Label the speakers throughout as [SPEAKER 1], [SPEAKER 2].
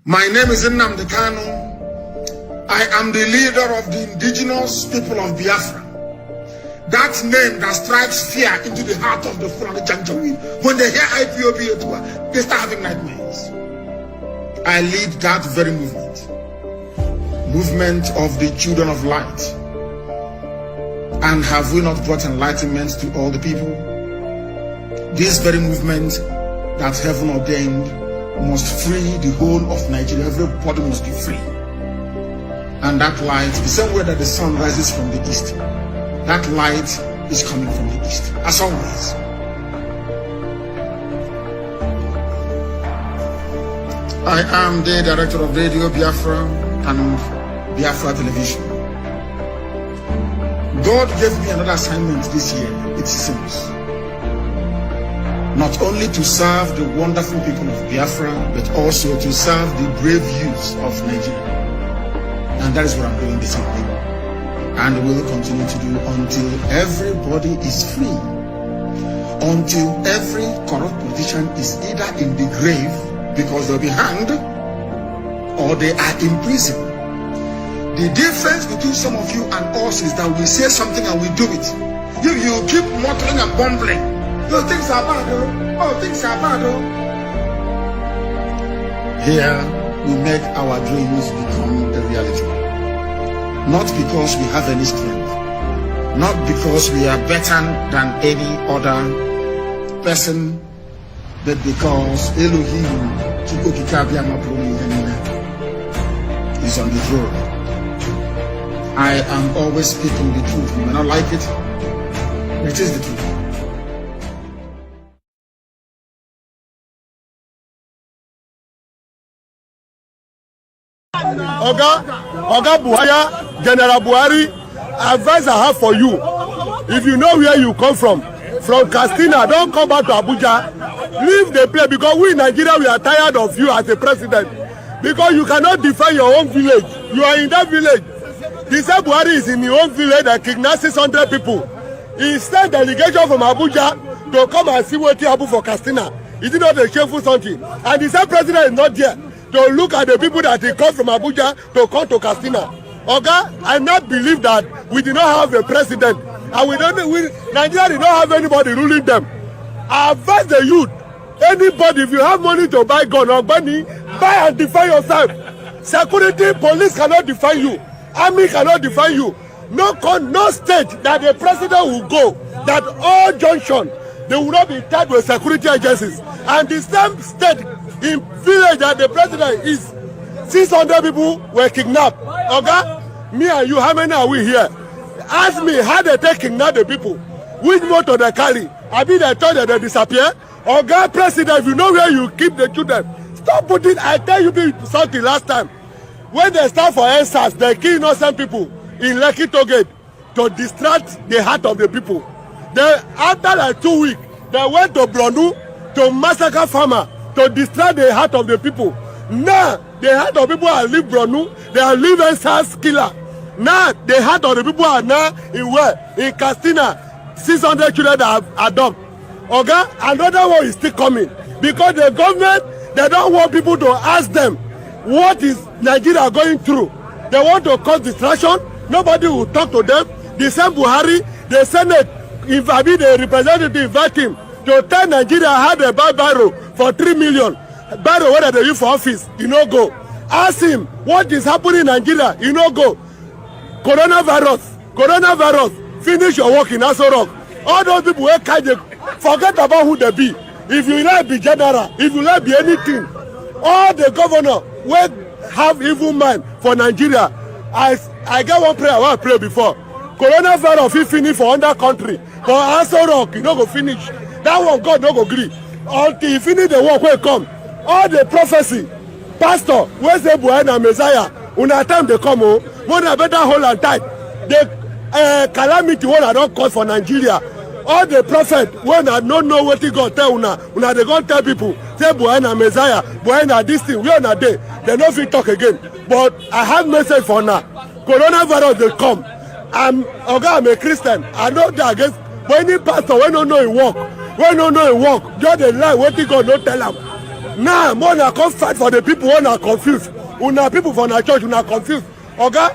[SPEAKER 1] My name is Nnamdi Kanu. I am the leader of the indigenous people of Biafra. That name that strikes fear into the heart of the Fulani Janjaweed. When they hear IPOB, they start having nightmares. I lead that very movement. Movement of the children of light. And have we not brought enlightenment to all the people? This very movement that heaven ordained must free the whole of Nigeria. Everybody must be free. And that light, the same way that the sun rises from the east, that light is coming from the east, as always. I am the director of Radio Biafra and Biafra Television. God gave me another assignment this year, it seems. Not only to serve the wonderful people of Biafra, but also to serve the brave youth of Nigeria. And that is what I'm doing this evening. And will continue to do until everybody is free. Until every corrupt politician is either in the grave because they'll be hanged or they are in prison. The difference between some of you and us is that we say something and we do it. If you keep muttering and bumbling, oh, things are bad, oh. Oh, things are bad, oh. Here, we make our dreams become a reality. Not because we have any strength. Not because we are better than any other person, but because Elohim is on the throne. I am always speaking the truth. You may not like it, but it is the truth.
[SPEAKER 2] Oga Buhari, General Buhari, advice I have for you. If you know where you come from Katsina, don't come back to Abuja. Leave the place, because we in Nigeria, we are tired of you as a president. Because you cannot defend your own village. You are in that village. The same Buhari is in your own village that kidnapped 600 people. He sent delegation from Abuja to come and see what happened for Katsina. Is it not a shameful something? And the same president is not there to look at the people that he come from Abuja to come to Katsina. Oga, I not believe that we did not have a president, and Nigeria did not have anybody ruling them. I advise the youth, anybody, if you have money to buy gun or money, buy and defend yourself. Security, police cannot defend you. Army cannot defend you. No state that the president will go, that all junction, they will not be tied with security agencies. And the same state in village that the president is, 600 people were kidnapped. Okay? Me and you, how many are we here? Ask me how they take kidnap the people. Which motor they carry? I mean, they thought that they disappear. Okay, president, if you know where you keep the children, stop putting, I tell you something last time. When they start for answers, they kill innocent people in Lekki Togate to distract the heart of the people. Then after like 2 weeks, they went to Bronu to massacre farmer to distract the heart of the people. Now the heart of people are leave Bronu, they are leave answers killer. Now the heart of the people are now in where? In Katsina, 600 children that have adopted. Okay, another one is still coming because the government, they don't want people to ask them what is Nigeria going through. They want to cause distraction. Nobody will talk to them. The same Buhari, the Senate, if I be the representative, invite him to tell Nigeria how they buy barrow for 3 million. Barrow whether they use for office, you no go. Ask him what is happening in Nigeria, you no go. Coronavirus, finish your work in Aso Rock. All those people who catch it, forget about who they be. If you like be general, if you like be anything, all the governor will have evil mind for Nigeria. I get one prayer I want to pray before. Coronavirus will finish for under country. For Aso Rock, you no go finish. That one God no go agree. Until he finish the work will come. All the prophecy, pastor, where say Buhari and Messiah, una time they come, one better hold and tight. The calamity one I don't cause for Nigeria. All the prophet when I don't know what he God tell una they go tell people say Buhari and Messiah, Buhari and this thing we on a day. They no fit talk again. But I have message for now. Coronavirus will come. I'm a Christian. I know that against. But any pastor when don't know him work, just the lie what he God no tell him. Now, more na come fight for the people who are confused. Una people from our church, una confused. Okay?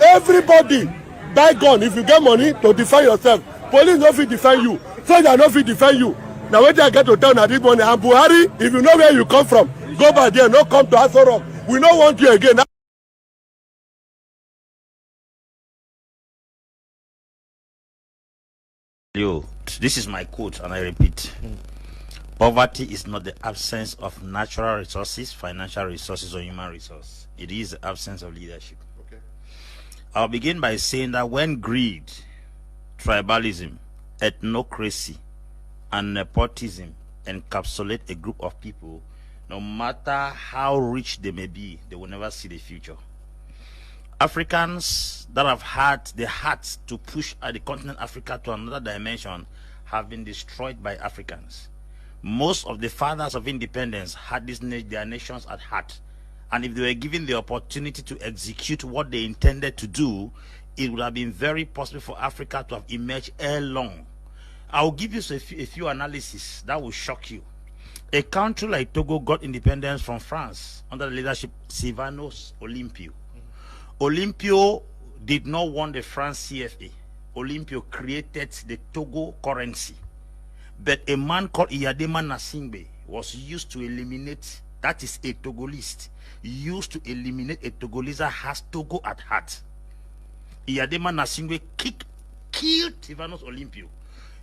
[SPEAKER 2] Everybody buy gun if you get money to defend yourself. Police no fit defend you. Soldier no fit defend you. Now wetin I get to tell na this morning. And Buhari, if you know where you come from, go back there. No come to Aso Rock. We no want you again.
[SPEAKER 3] This is my quote, and I repeat. Poverty is not the absence of natural resources, financial resources, or human resource. It is the absence of leadership. Okay. I'll begin by saying that when greed, tribalism, ethnocracy, and nepotism encapsulate a group of people, no matter how rich they may be, they will never see the future. Africans that have had the heart to push the continent Africa to another dimension have been destroyed by Africans. Most of the fathers of independence had their nations at heart, and if they were given the opportunity to execute what they intended to do, it would have been very possible for Africa to have emerged ere long. I will give you a few analyses that will shock you. A country like Togo got independence from France under the leadership of Sylvanus Olympio. Olympio did not want the France CFA. Olympio created the Togo currency. But a man called Iyadema Nasingbe was used to eliminate, that is a Togolese, used to eliminate a Togolese that has Togo at heart. Iyadema Nasingbe killed Sylvanus Olympio.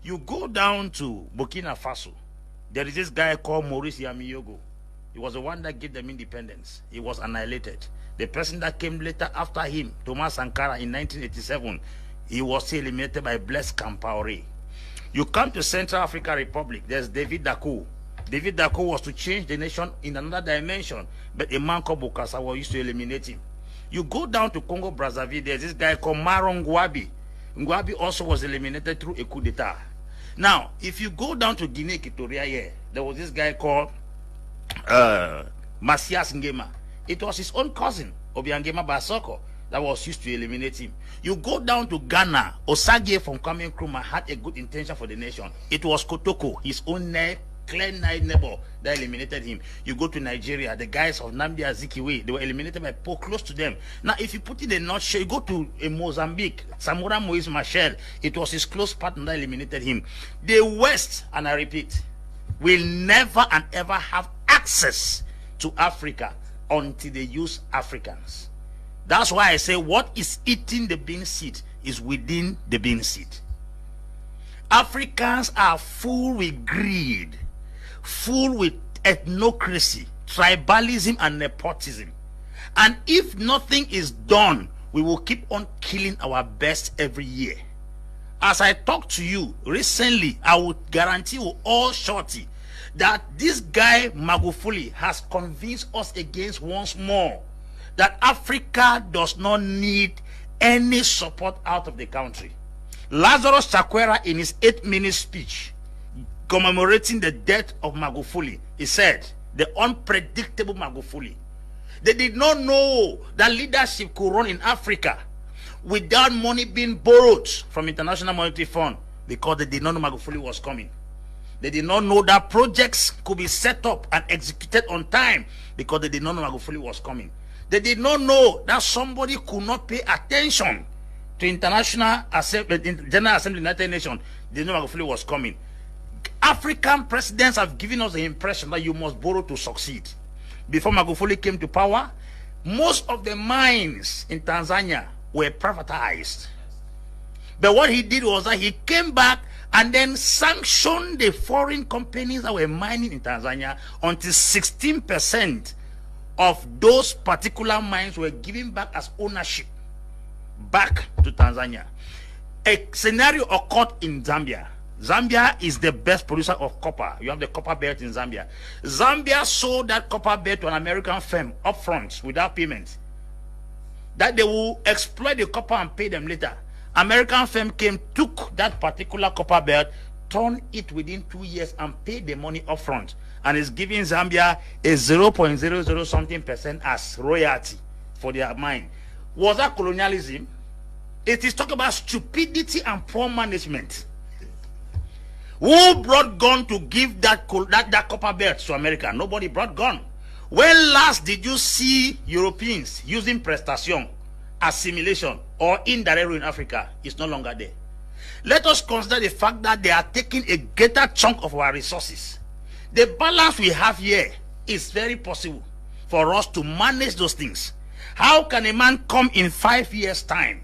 [SPEAKER 3] You go down to Burkina Faso, there is this guy called Maurice Yamiyogo. He was the one that gave them independence. He was annihilated. The person that came later after him, Thomas Sankara, in 1987, he was eliminated by Bless Biafra. You come to Central African Republic, there's David Dako. David Dako was to change the nation in another dimension, but a man called Bukasawa used to eliminate him. You go down to Congo Brazzaville, there's this guy called Maron Ngwabi. Ngwabi also was eliminated through a coup d'etat. Now, if you go down to Guinea Equatorial here, there was this guy called Masias Ngema. It was his own cousin, Obiangema Basoko, that was used to eliminate him. You go down to Ghana, Osage from Kwame Nkrumah had a good intention for the nation. It was Kotoko, his own clear neighbor, that eliminated him. You go to Nigeria, the guys of Nnamdi Azikiwe, they were eliminated by Paul close to them. Now, if you put it in a nutshell, you go to Mozambique, Samora Moise Machel, it was his close partner that eliminated him. The West, and I repeat, will never and ever have access to Africa until they use Africans. That's why I say what is eating the bean seed is within the bean seed. Africans are full with greed, full with ethnocracy, tribalism, and nepotism. And if nothing is done, we will keep on killing our best every year. As I talk to you recently, I will guarantee you all shorty that this guy Magufuli has convinced us against once more that Africa does not need any support out of the country. Lazarus Chakwera, in his 8-minute speech commemorating the death of Magufuli, he said, the unpredictable Magufuli. They did not know that leadership could run in Africa without money being borrowed from International Monetary Fund, because they did not know Magufuli was coming. They did not know that projects could be set up and executed on time, because they did not know Magufuli was coming. They did not know that somebody could not pay attention to General Assembly of the United Nations. They did not know Magufuli was coming. African presidents have given us the impression that you must borrow to succeed. Before Magufuli came to power, most of the mines in Tanzania were privatized. But what he did was that he came back and then sanctioned the foreign companies that were mining in Tanzania until 16% of those particular mines were given back as ownership back to Tanzania. A scenario occurred in Zambia. Zambia is the best producer of copper. You have the copper belt in Zambia. Zambia sold that copper belt to an American firm upfront without payment, that they will exploit the copper and pay them later. American firm came, took that particular copper belt, turned it within 2 years and paid the money upfront, and is giving Zambia a 0.00 something% as royalty for their mine. Was that colonialism? It is talking about stupidity and poor management. Who brought gun to give that copper belt to America? Nobody brought gun. When last did you see Europeans using prestation, assimilation, or indirect rule in Africa? It's no longer there. Let us consider the fact that they are taking a greater chunk of our resources. The balance we have here is very possible for us to manage those things. How can a man come in 5 years' time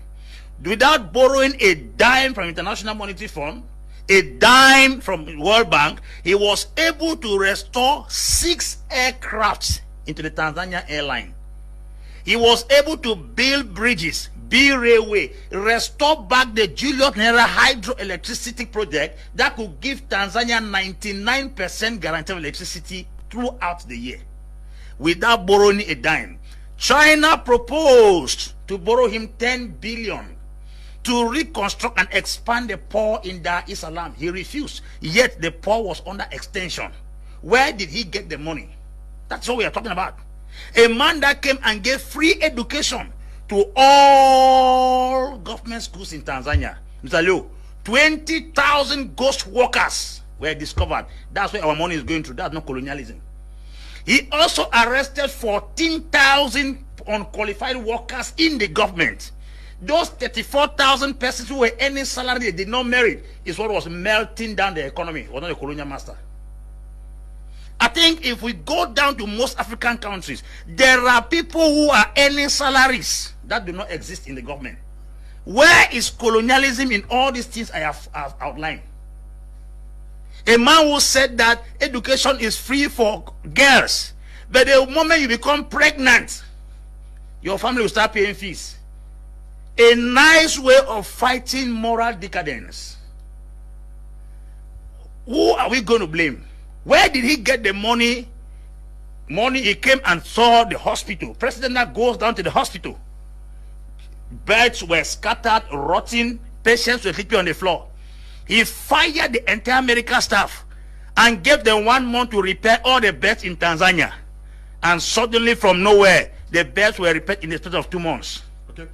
[SPEAKER 3] without borrowing a dime from International Monetary Fund, a dime from World Bank? He was able to restore 6 aircrafts into the Tanzania airline. He was able to build bridges, build railway, restore back the Julius Nyerere hydroelectricity project that could give Tanzania 99% guarantee of electricity throughout the year without borrowing a dime. China proposed to borrow him 10 billion to reconstruct and expand the port in Dar es Salaam. He refused, yet the port was under extension. Where did he get the money? That's what we are talking about. A man that came and gave free education to all government schools in Tanzania. Mr. Leo, 20,000 ghost workers were discovered. That's where our money is going to. That's not colonialism. He also arrested 14,000 unqualified workers in the government. Those 34,000 persons who were earning salary they did not merit is what was melting down the economy. It was not the colonial master. I think if we go down to most African countries, there are people who are earning salaries that do not exist in the government. Where is colonialism in all these things I have outlined? A man who said that education is free for girls, but the moment you become pregnant, your family will start paying fees. A nice way of fighting moral decadence. Who are we going to blame? Where did he get the money? He came and saw the hospital. President that goes down to the hospital. Beds were scattered, rotting, patients were sleeping on the floor. He fired the entire medical staff and gave them 1 month to repair all the beds in Tanzania. And suddenly from nowhere, the beds were repaired in the space of 2 months.
[SPEAKER 2] Okay.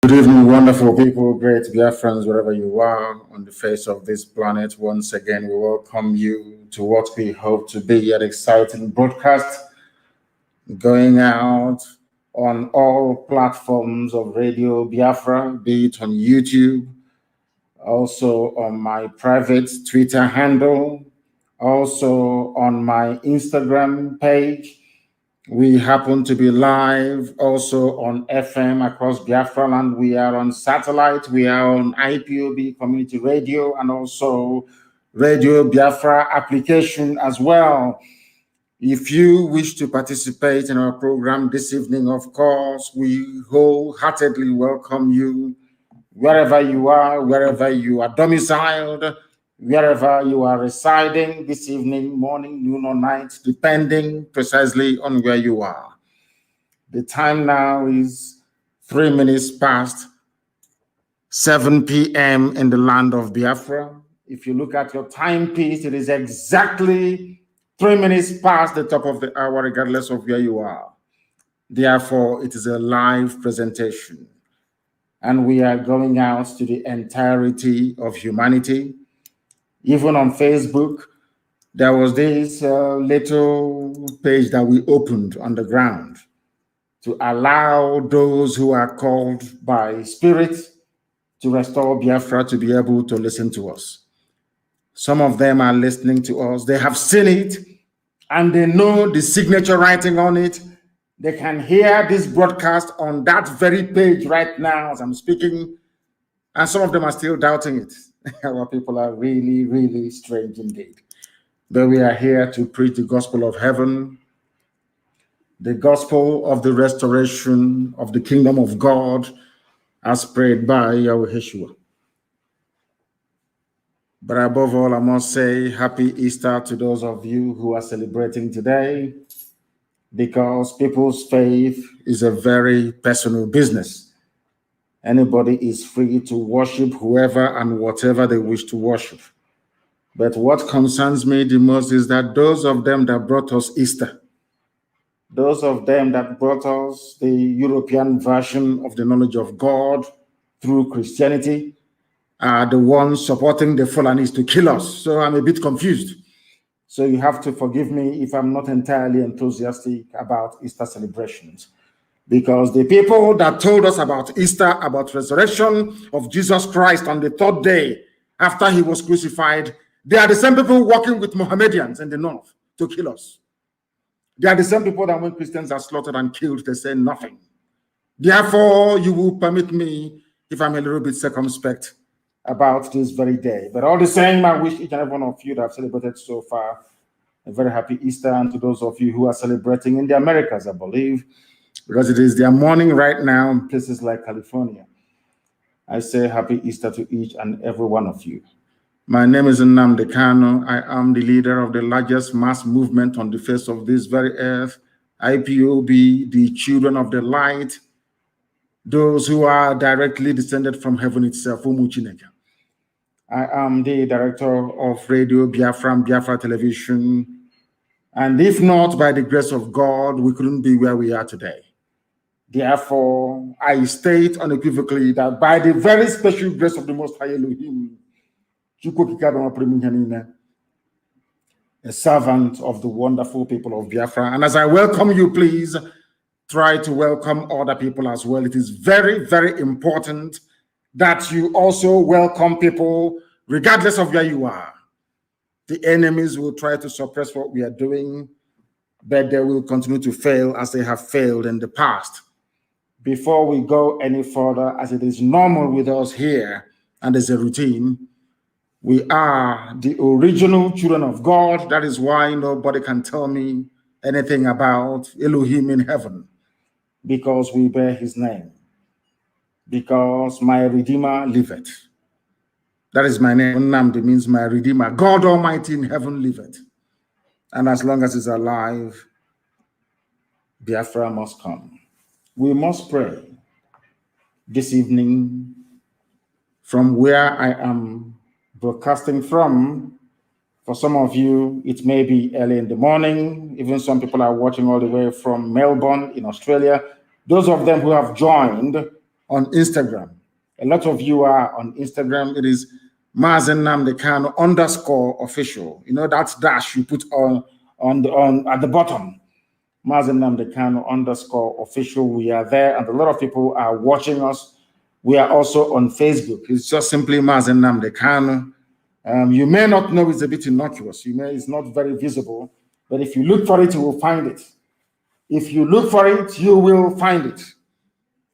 [SPEAKER 4] Good evening, wonderful people, great Biafrans, wherever you are on the face of this planet. Once again, we welcome you to what we hope to be an exciting broadcast going out on all platforms of Radio Biafra, be it on YouTube, also on my private Twitter handle, also on my Instagram page. We happen to be live also on FM across Biafra land. We are on satellite. We are on IPOB community radio and also Radio Biafra application as well. If you wish to participate in our program this evening, of course, we wholeheartedly welcome you wherever you are domiciled, wherever you are residing this evening, morning, noon, or night, depending precisely on where you are. The time now is 3 minutes past 7 p.m. in the land of Biafra. If you look at your timepiece, it is exactly 3 minutes past the top of the hour, regardless of where you are. Therefore, it is a live presentation. And we are going out to the entirety of humanity. Even on Facebook, there was this little page that we opened on the ground to allow those who are called by spirit to restore Biafra to be able to listen to us. Some of them are listening to us. They have seen it and they know the signature writing on it. They can hear this broadcast on that very page right now as I'm speaking. And some of them are still doubting it. Our people are really, really strange indeed. But we are here to preach the gospel of heaven, the gospel of the restoration of the kingdom of God, as prayed by Yahweh Yeshua. But above all, I must say happy Easter to those of you who are celebrating today, because people's faith is a very personal business. Anybody is free to worship whoever and whatever they wish to worship. But what concerns me the most is that those of them that brought us Easter, those of them that brought us the European version of the knowledge of God through Christianity, are the ones supporting the Fulanis to kill us. So I'm a bit confused. So you have to forgive me if I'm not entirely enthusiastic about Easter celebrations. Because the people that told us about Easter, about resurrection of Jesus Christ on the third day after he was crucified, they are the same people working with Mohammedans in the north to kill us. They are the same people that when Christians are slaughtered and killed, they say nothing. Therefore, you will permit me, if I'm a little bit circumspect about this very day. But all the same, I wish each and every one of you that have celebrated so far a very happy Easter, and to those of you who are celebrating in the Americas, I believe, because it is their morning right now in places like California. I say happy Easter to each and every one of you. My name is Nnamdi Kanu. I am the leader of the largest mass movement on the face of this very earth, IPOB, the children of the light, those who are directly descended from heaven itself. I am the director of Radio Biafran, Biafra Television, and if not by the grace of God, we couldn't be where we are today. Therefore, I state unequivocally that by the very special grace of the Most High Elohim, a servant of the wonderful people of Biafra. And as I welcome you, please try to welcome other people as well. It is very, very important that you also welcome people regardless of where you are. The enemies will try to suppress what we are doing, but they will continue to fail as they have failed in the past. Before we go any further, as it is normal with us here, and as a routine, we are the original children of God. That is why nobody can tell me anything about Elohim in heaven, because we bear his name. Because my Redeemer liveth. That is my name. Nnamdi means my Redeemer. God Almighty in heaven liveth. And as long as he's alive, Biafra must come. We must pray this evening from where I am broadcasting from. For some of you, it may be early in the morning. Even some people are watching all the way from Melbourne in Australia. Those of them who have joined on Instagram. A lot of you are on Instagram. It is Mazi Nnamdi Kanu _official. You know, that dash you put on at the bottom. Mazi Nnamdi Kanu _official. We are there, and a lot of people are watching us. We are also on Facebook. It's just simply Mazi Nnamdi Kanu. You may not know, it's a bit innocuous. It's not very visible, but if you look for it, you will find it. If you look for it, you will find it.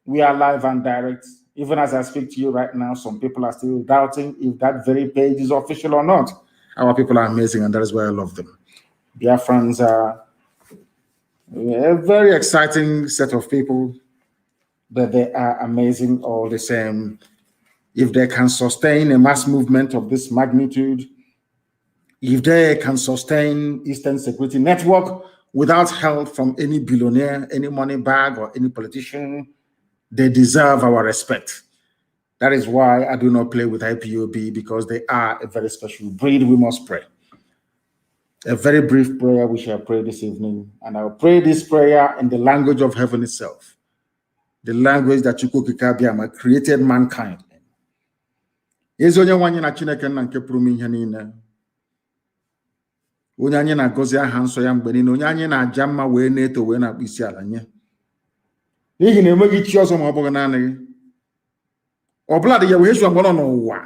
[SPEAKER 4] We are live and direct. Even as I speak to you right now, some people are still doubting if that very page is official or not. Our people are amazing, and that is why I love them. Biafrans are a very exciting set of people, but they are amazing all the same. If they can sustain a mass movement of this magnitude, if they can sustain Eastern Security Network without help from any billionaire, any money bag, or any politician, they deserve our respect. That is why I do not play with IPOB, because they are a very special breed. We must pray. A very brief prayer we shall pray this evening, and I'll pray this prayer in the language of heaven itself, the language that Chukwukabiyama created mankind in. Onye anyị na-agọzi aha nsọ ya mgbe niile, onye anyị na-aja mma wee na-eto wee na-akpụ isi ala nye. N'ihi na enweghị chi ọzọ ma ọ bụghị naanị gị. Ọbụla dị ya wee zụọ mgbe ọ nọ n'ụwa.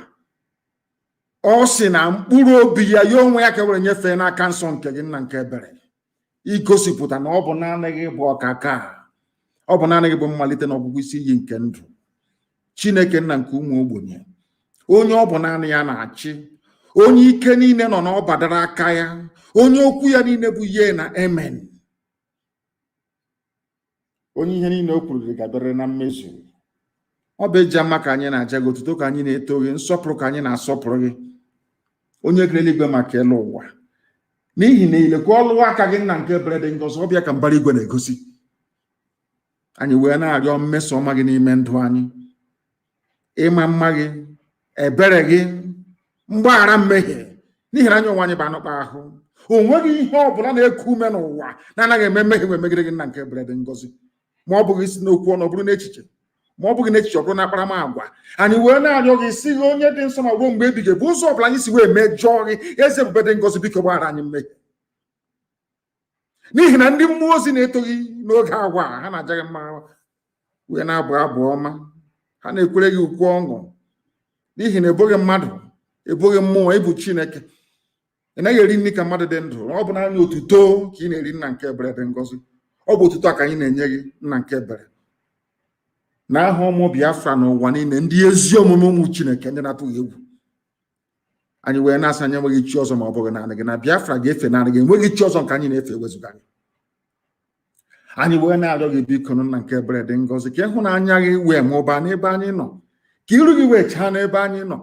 [SPEAKER 4] Ọ sị na mkpụrụ obi ya ya onwe ya ka were nyefee n'aka nsọ nke gị nna nke ebere. Igosipụta na ọ bụ naanị gị bụ ọkaka. Ọ bụ naanị gị bụ mmalite na ọgwụgwụ isi iyi nke ndụ. Chineke nna nke ụmụ ogbenye. Onye ọ bụ naanị ya na-achị. Onye ike niile nọ n'ọbadara aka ya. Onye okwu ya niile bụ ye na amen. Onye ihe niile o kwuru ga-abịara na mmezu. Ọ bụ eji ama ka anyị na-aja gị, otuto ka anyị na-eto gị, nsọpụrụ ka anyị na-asọpụrụ gị. Onye kere eluigwe maka elu ụwa. N'ihi na ilekwa ọlụ aka gị nna nke ebere dị ngọzi, ọbịa ka mbara igwe na-egosi. Anyị wee na-arịọ mmeso ọma gị n'ime ndụ anyị. Ịma mma gị, ebere gị, mgbaghara mmehie. N'ihi na anyị onwe anyị bụ anụkpa ahụ. O nweghị ihe ọ bụla na-eku ume n'ụwa na-anaghị eme mmehie wee megide gị nna nke ebere dị ngọzi. Ma ọ bụghị isi n'okwu ọnụ, ọ bụrụ n'echiche. Ma ọ bụghị n'echiche, ọ bụrụ n'akparamagwa. Anyị wee na-arịọ gị si gị onye dị nsọ ma ruo mgbe ebighị ebi, ụzọ ọbụla anyị si wee mejọọ gị, eze ebube dị ngọzi, biko gbaghara anyị mmehie. N'ihi na ndị mmụọ ozi na-eto gị n'oge agwa ha na-aja gị mma wee na-abụ abụ ọma. Ha na-ekwere gị ukwu ọṅụ. N'ihi na eboghị mmadụ, eboghị mmụọ, ịbụ Chineke. Ị naghị eri nri ka mmadụ dị ndụ. Ọ bụ naanị otuto ka ị na-eri nna nke ebere dị ngọzi. Ọ bụ otuto ka anyị na-enye gị nna nke ebere. N'aha ụmụ Biafra n'ụwa niile, ndị ezi omume ụmụ Chineke, ndị na-atụghị egwu. anyị wee na-asị anyị enweghị chi ọzọ ma ọ bụghị naanị gị, na Biafra ga-efe naanị gị, enweghị chi ọzọ nke anyị na-efe ewezuga gị. Anyị wee na-arịọ gị biko nna nke ebere dị ngọzi ka ịhụnanya gị wee mụbaa n'ebe anyị nọ, ka iru gị wee chaa n'ebe anyị nọ,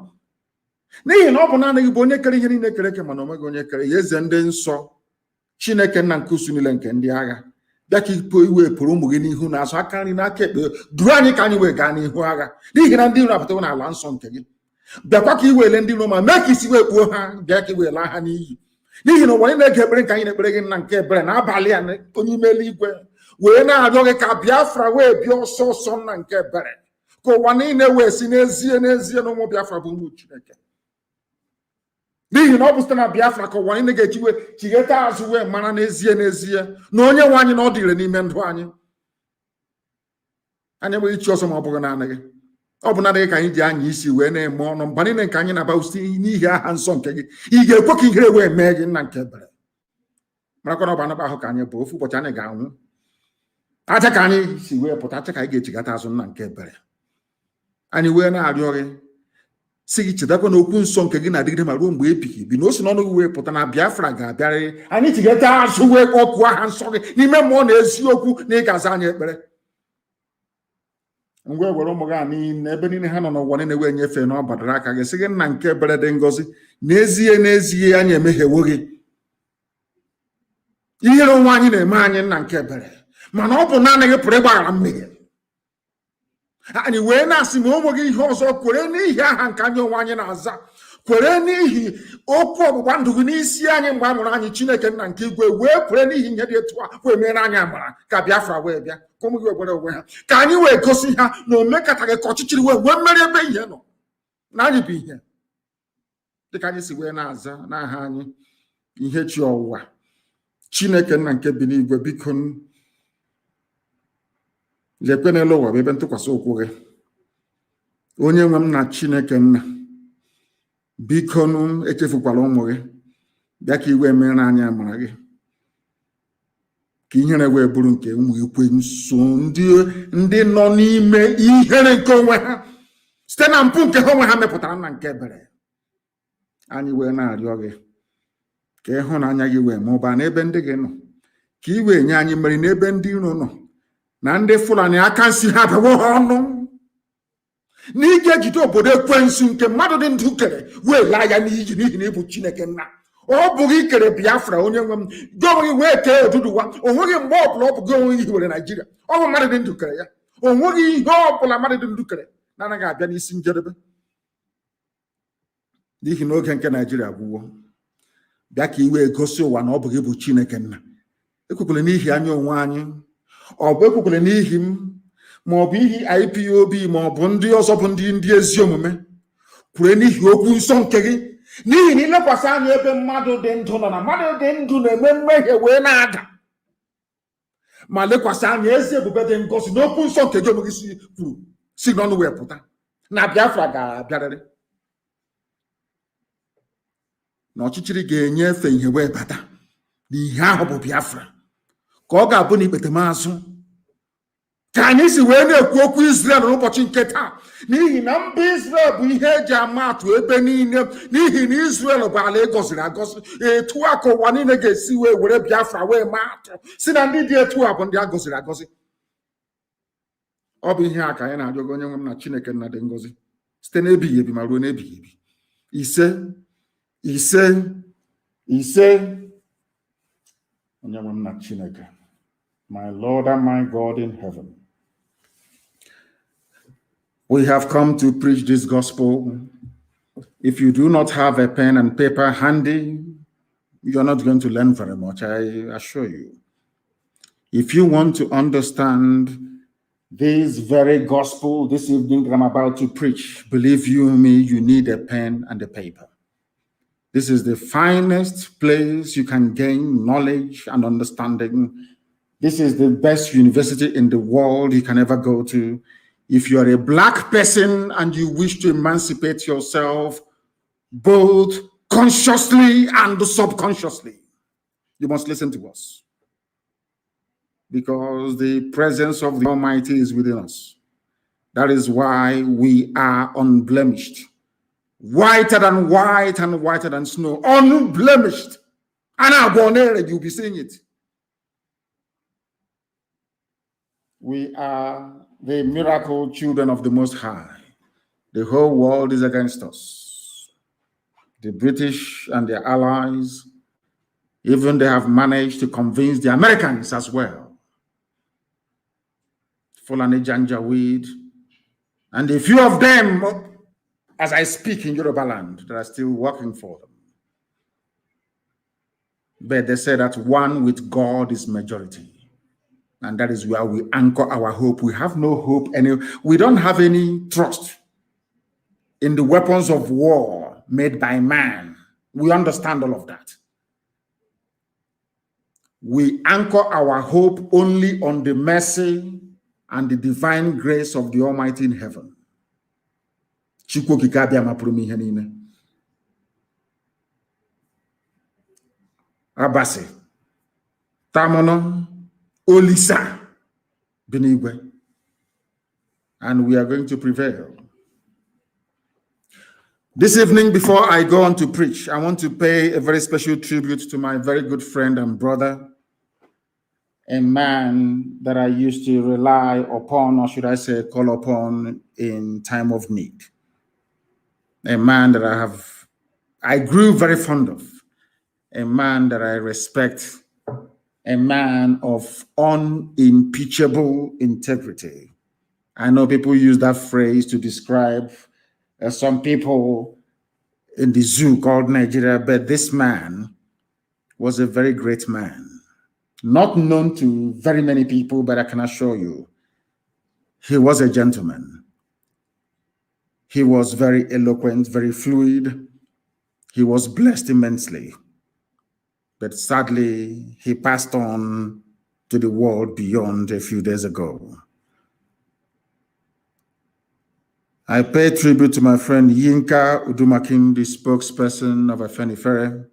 [SPEAKER 4] n'ihi na ọ bụ naanị gị bụ onye kere ihe niile kere eke, mana onweghị onye kere ya. Eze ndị nsọ, Chineke nna nke usu niile nke ndị agha, bịa ka iwe pụrụ ụmụ gị n'ihu na azụ, aka nri n'aka ekpe, duru anyị ka anyị wee gaa n'ihu agha, n'ihi na ndị iro apụtawo n'ala nsọ nke gị. Bịakwa ka iwele ndị iro ma mee ka isi wee kpuo ha, bịa ka iwela ha n'iyi, n'ihi na ụwa anyị na-ege ekpere nke anyị na-ekpere gị nna nke ebere n'abalị a, onye ime eluigwe wee na-arịọ gị ka Biafra wee bịa ọsọ ọsọ nna nke ebere, ka ụwa niile wee si n'ezie n'ezie na ụmụ Biafra bụ ụmụ Chineke, n'ihi na ọ bụ site na Biafra ka ụwa niile ga-ejiwe chigheta azụ wee mara n'ezie n'ezie na onye nwe anyị na ọ dịrị n'ime ndụ anyị. Anyị enweghị chi ọzọ ma ọ bụghị naanị gị. Ọ bụ naanị gị ka anyị ji anya isi wee na-eme ọnụ mba niile nke anyị na-aba site n'ihi aha nsọ nke gị. Ị ga-ekwe ka ihere wee mee gị nna nke ebere, marakwa na ọ bụ anụ ahụ ka anyị bụ, ofu ụbọchị anyị ga-anwụ. Acha ka anyị si wee pụta, acha ka anyị ga-echigata azụ nna nke ebere. Anyị wee na-arịọ gị si gị chetakwa na okwu nsọ nke gị na-adịgide ma ruo mgbe ebighị ebi, na o si n'ọnụ gị wee pụta na Biafra ga-abịarịrị. Anyị chigata azụ wee kpọkuo aha nsọ gị n'ime mmụọ na eziokwu, na ị ga-aza anyị ekpere. Ngwa were ụmụ gị niile ebe niile ha nọ n'ụwa niile wee nyefee na ọ badara aka gị, sị gị nna nke ebere dị ngọzi, n'ezie n'ezie anyị emehiewo gị. Ihere onwe anyị na-eme anyị nna nke ebere, mana ọ bụ naanị gị pụrụ ịgbaghara mmehie. Anyị wee na-asị ma o nweghị ihe ọzọ, kwere n'ihi aha nke anyị onwe anyị na-aza, kwere n'ihi okwu ọgbụgba ndụ gị n'isi anyị mgbe a mụrụ anyị, Chineke nna nke igwe, wee kwere n'ihi ihe dị etu a wee mere anyị amara ka Biafra wee bịa, ka ụmụ gị wee gwere onwe ha, ka anyị wee gosi ha na omekataghị ka ọchịchịrị wee nwee mmeri ebe ihe nọ, na anyị bụ ihe, dịka anyị si wee na-aza n'aha anyị ihe chi ọwụwa. Chineke nna nke bi n'igwe, biko lekwe n'elu ụwa bụ ebe ntụkwasị okwu gị. Onye nwe m na Chineke nna, biko echefukwala ụmụ gị, bịa ka iwe mere anyị amara gị, ka ihere wee bụrụ nke ụmụ ekwensu ndị nọ n'ime ihere nke onwe ha site na mpụ nke ha onwe ha mepụtara nna nke ebere. Anyị wee na-arịọ gị ka ịhụnanya gị wee mụbaa n'ebe ndị gị nọ, ka i wee nye anyị mmeri n'ebe ndị iro nọ, na ndị Fulani aka nsi ha bewo ha ọnụ, na ị ga-ejide obodo ekwensu nke mmadụ dị ndụ kere wee laa ya n'iyi, n'ihi na ịbụ Chineke nna. Ọ bụghị ikere Biafra onye nwe m, gị onwe gị wee kee Oduduwa, o nweghị mgbe ọbụla ọ bụ gị onwe gị hiwere Naijiria, ọ bụ mmadụ dị ndụ kere ya. O nweghị ihe ọbụla mmadụ dị ndụ kere na-anaghị abịa n'isi njedebe, n'ihi na oge nke Naijiria agwụwo. Bịa ka iwe gosi ụwa na ọ bụ gị bụ Chineke nna. Ekwekwele n'ihi anyị onwe anyị, ọ bụ ekwekwele n'ihi m, ma ọ bụ ihi IPOB, ma ọ bụ ndị ọzọ bụ ndị ezi omume. Kwere n'ihi okwu nsọ nke gị, n'ihi na ilekwasị anya ebe mmadụ dị ndụ nọ, na mmadụ dị ndụ na-eme mmehie wee na-ada, ma lekwasị anya ezi ebube dị ngọzi n'okwu nsọ nke gị onwe gị kwuru si n'ọnụ wee pụta na Biafra ga-abịarịrị, na ọchịchịrị ga-enyefe ihe wee bata, na ihe ahụ bụ Biafra, ka ọ ga-abụ na ikpete maazụ. Ka anyị si wee na-ekwu okwu Israel n'ụbọchị nke taa, n'ihi na mba Israel bụ ihe eji ama atụ ebe niile, n'ihi na Israel bụ ala egọziri agọzi. Etu a ka ụwa niile ga-esi wee were Biafra wee maa atụ si na ndị dị etu a bụ ndị a gọziri agọzi. Ọ bụ ihe a ka anyị na-arịọ gị onye nwe m na Chineke nna dị ngọzi, site n'ebighị ebi ma ruo n'ebighị ebi. Ise ise ise. Onye nwe m na Chineke, my Lord and my God in heaven, we have come to preach this gospel. If you do not have a pen and paper handy, you're not going to learn very much, I assure you. If you want to understand this very gospel this evening that I'm about to preach, believe you me, you need a pen and a paper. This is the finest place you can gain knowledge and understanding. This is the best university in the world you can ever go to. If you are a black person and you wish to emancipate yourself, both consciously and subconsciously, you must listen to us. Because the presence of the Almighty is within us. That is why we are unblemished. whiter than white and whiter than snow, unblemished. And you'll be seeing it. We are the miracle children of the Most High. The whole world is against us. The British and their allies, even they have managed to convince the Americans as well. Fulani Janjaweed, and a few of them, as I speak in Yoruba land, that are still working for them. But they say that one with God is majority. And that is where we anchor our hope. We have no hope, we don't have any trust in the weapons of war made by man. We understand all of that. We anchor our hope only on the mercy and the divine grace of the Almighty in heaven. Abasi, Tamono, Olisa, Benigwe, and we are going to prevail. This evening, before I go on to preach, I want to pay a very special tribute to my very good friend and brother, a man that I used to rely upon, or should I say, call upon in time of need. A man that I grew very fond of, a man that I respect, a man of unimpeachable integrity. I know people use that phrase to describe some people in the zoo called Nigeria, but this man was a very great man. Not known to very many people, but I can assure you, he was a gentleman. He was very eloquent, very fluid. He was blessed immensely. But sadly, he passed on to the world beyond a few days ago. I pay tribute to my friend Yinka Odumakin, the spokesperson of Afenifere.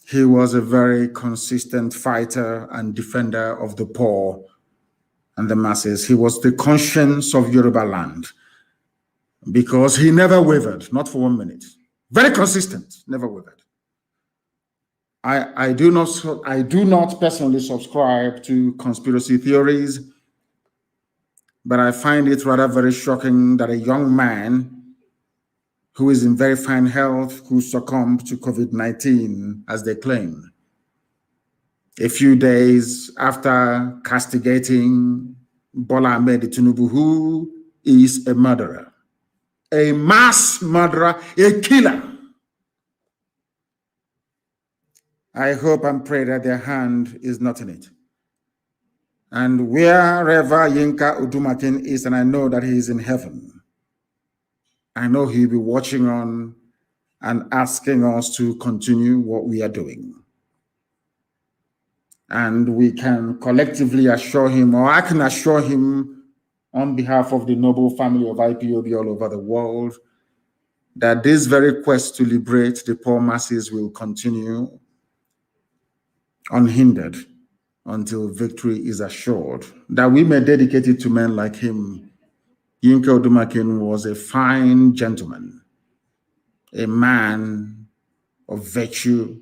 [SPEAKER 4] He was a very consistent fighter and defender of the poor and the masses. He was the conscience of Yoruba land because he never wavered, not for 1 minute. Very consistent, never wavered. I do not personally subscribe to conspiracy theories, but I find it rather very shocking that a young man who is in very fine health, who succumbed to COVID-19, as they claim, a few days after castigating Bola Ahmed Tinubu, who is a murderer, a mass murderer, a killer. I hope and pray that their hand is not in it. And wherever Yinka Odumakin is, and I know that he is in heaven, I know he'll be watching on and asking us to continue what we are doing. And we can collectively assure him, or I can assure him on behalf of the noble family of IPOB all over the world, that this very quest to liberate the poor masses will continue unhindered until victory is assured, that we may dedicate it to men like him. Yinka Odumakin was a fine gentleman, a man of virtue,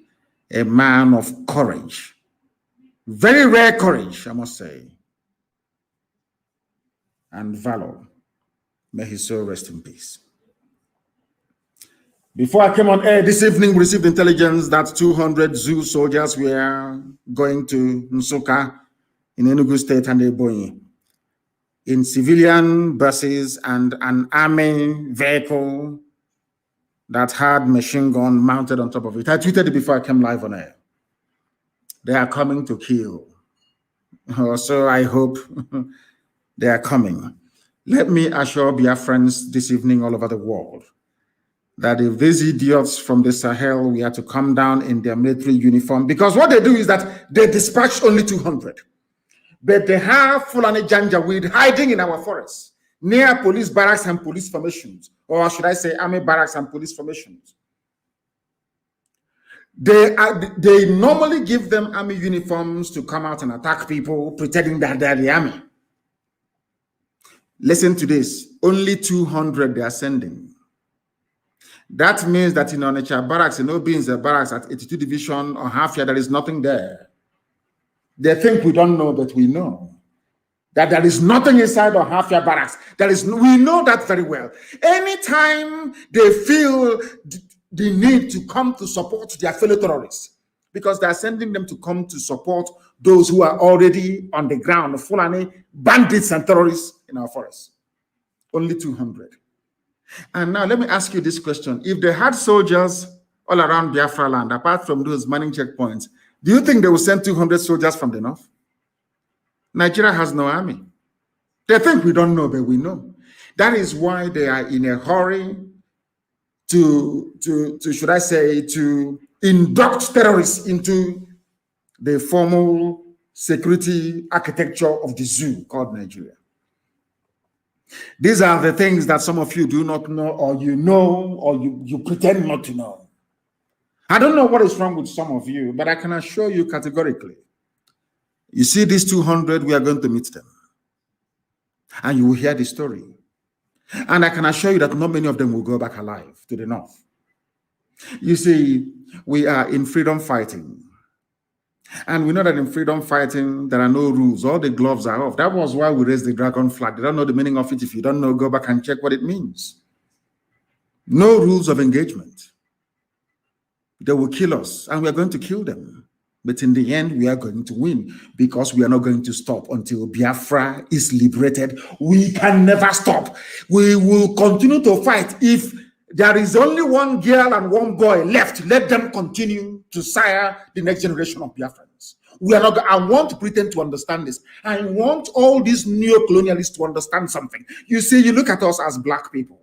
[SPEAKER 4] a man of courage, very rare courage, I must say, and valor. May his soul rest in peace. Before I came on air this evening, we received intelligence that 200 zoo soldiers were going to Nsukka in Enugu State and Ebonyi in civilian buses and an army vehicle that had machine gun mounted on top of it. I tweeted it before I came live on air. They are coming to kill. So I hope they are coming. Let me assure Biafrans this evening all over the world that if these idiots from the Sahel were to come down in their military uniform, because what they do is that they dispatch only 200, but they have Fulani Janjaweed hiding in our forests, near police barracks and police formations, or should I say army barracks and police formations. They normally give them army uniforms to come out and attack people, pretending that they're the army. Listen to this, only 200 they are sending. That means that in Onitsha barracks, in Obin's barracks at 82 Division or Hafia, there is nothing there. They think we don't know, but we know that there is nothing inside of Hafia barracks. We know that very well. Anytime they feel the need to come to support their fellow terrorists, because they are sending them to come to support those who are already on the ground, Fulani bandits and terrorists in our forests. Only 200. And now let me ask you this question. If they had soldiers all around Biafra land, apart from those manning checkpoints, do you think they will send 200 soldiers from the north? Nigeria has no army. They think we don't know, but we know. That is why they are in a hurry to should I say, to induct terrorists into the formal security architecture of the zoo called Nigeria. These are the things that some of you do not know, or you know, or you pretend not to know. I don't know what is wrong with some of you, but I can assure you categorically, you see these 200, we are going to meet them. And you will hear the story. And I can assure you that not many of them will go back alive to the north. You see, we are in freedom fighting. And we know that in freedom fighting, there are no rules. All the gloves are off. That was why we raised the dragon flag. They don't know the meaning of it. If you don't know, go back and check what it means. No rules of engagement. They will kill us, and we are going to kill them. But in the end, we are going to win, because we are not going to stop until Biafra is liberated. We can never stop. We will continue to fight. If there is only one girl and one boy left, let them continue to sire the next generation of Biafrans. We are not. I want Britain to understand this. I want all these neo-colonialists to understand something. You see, you look at us as black people.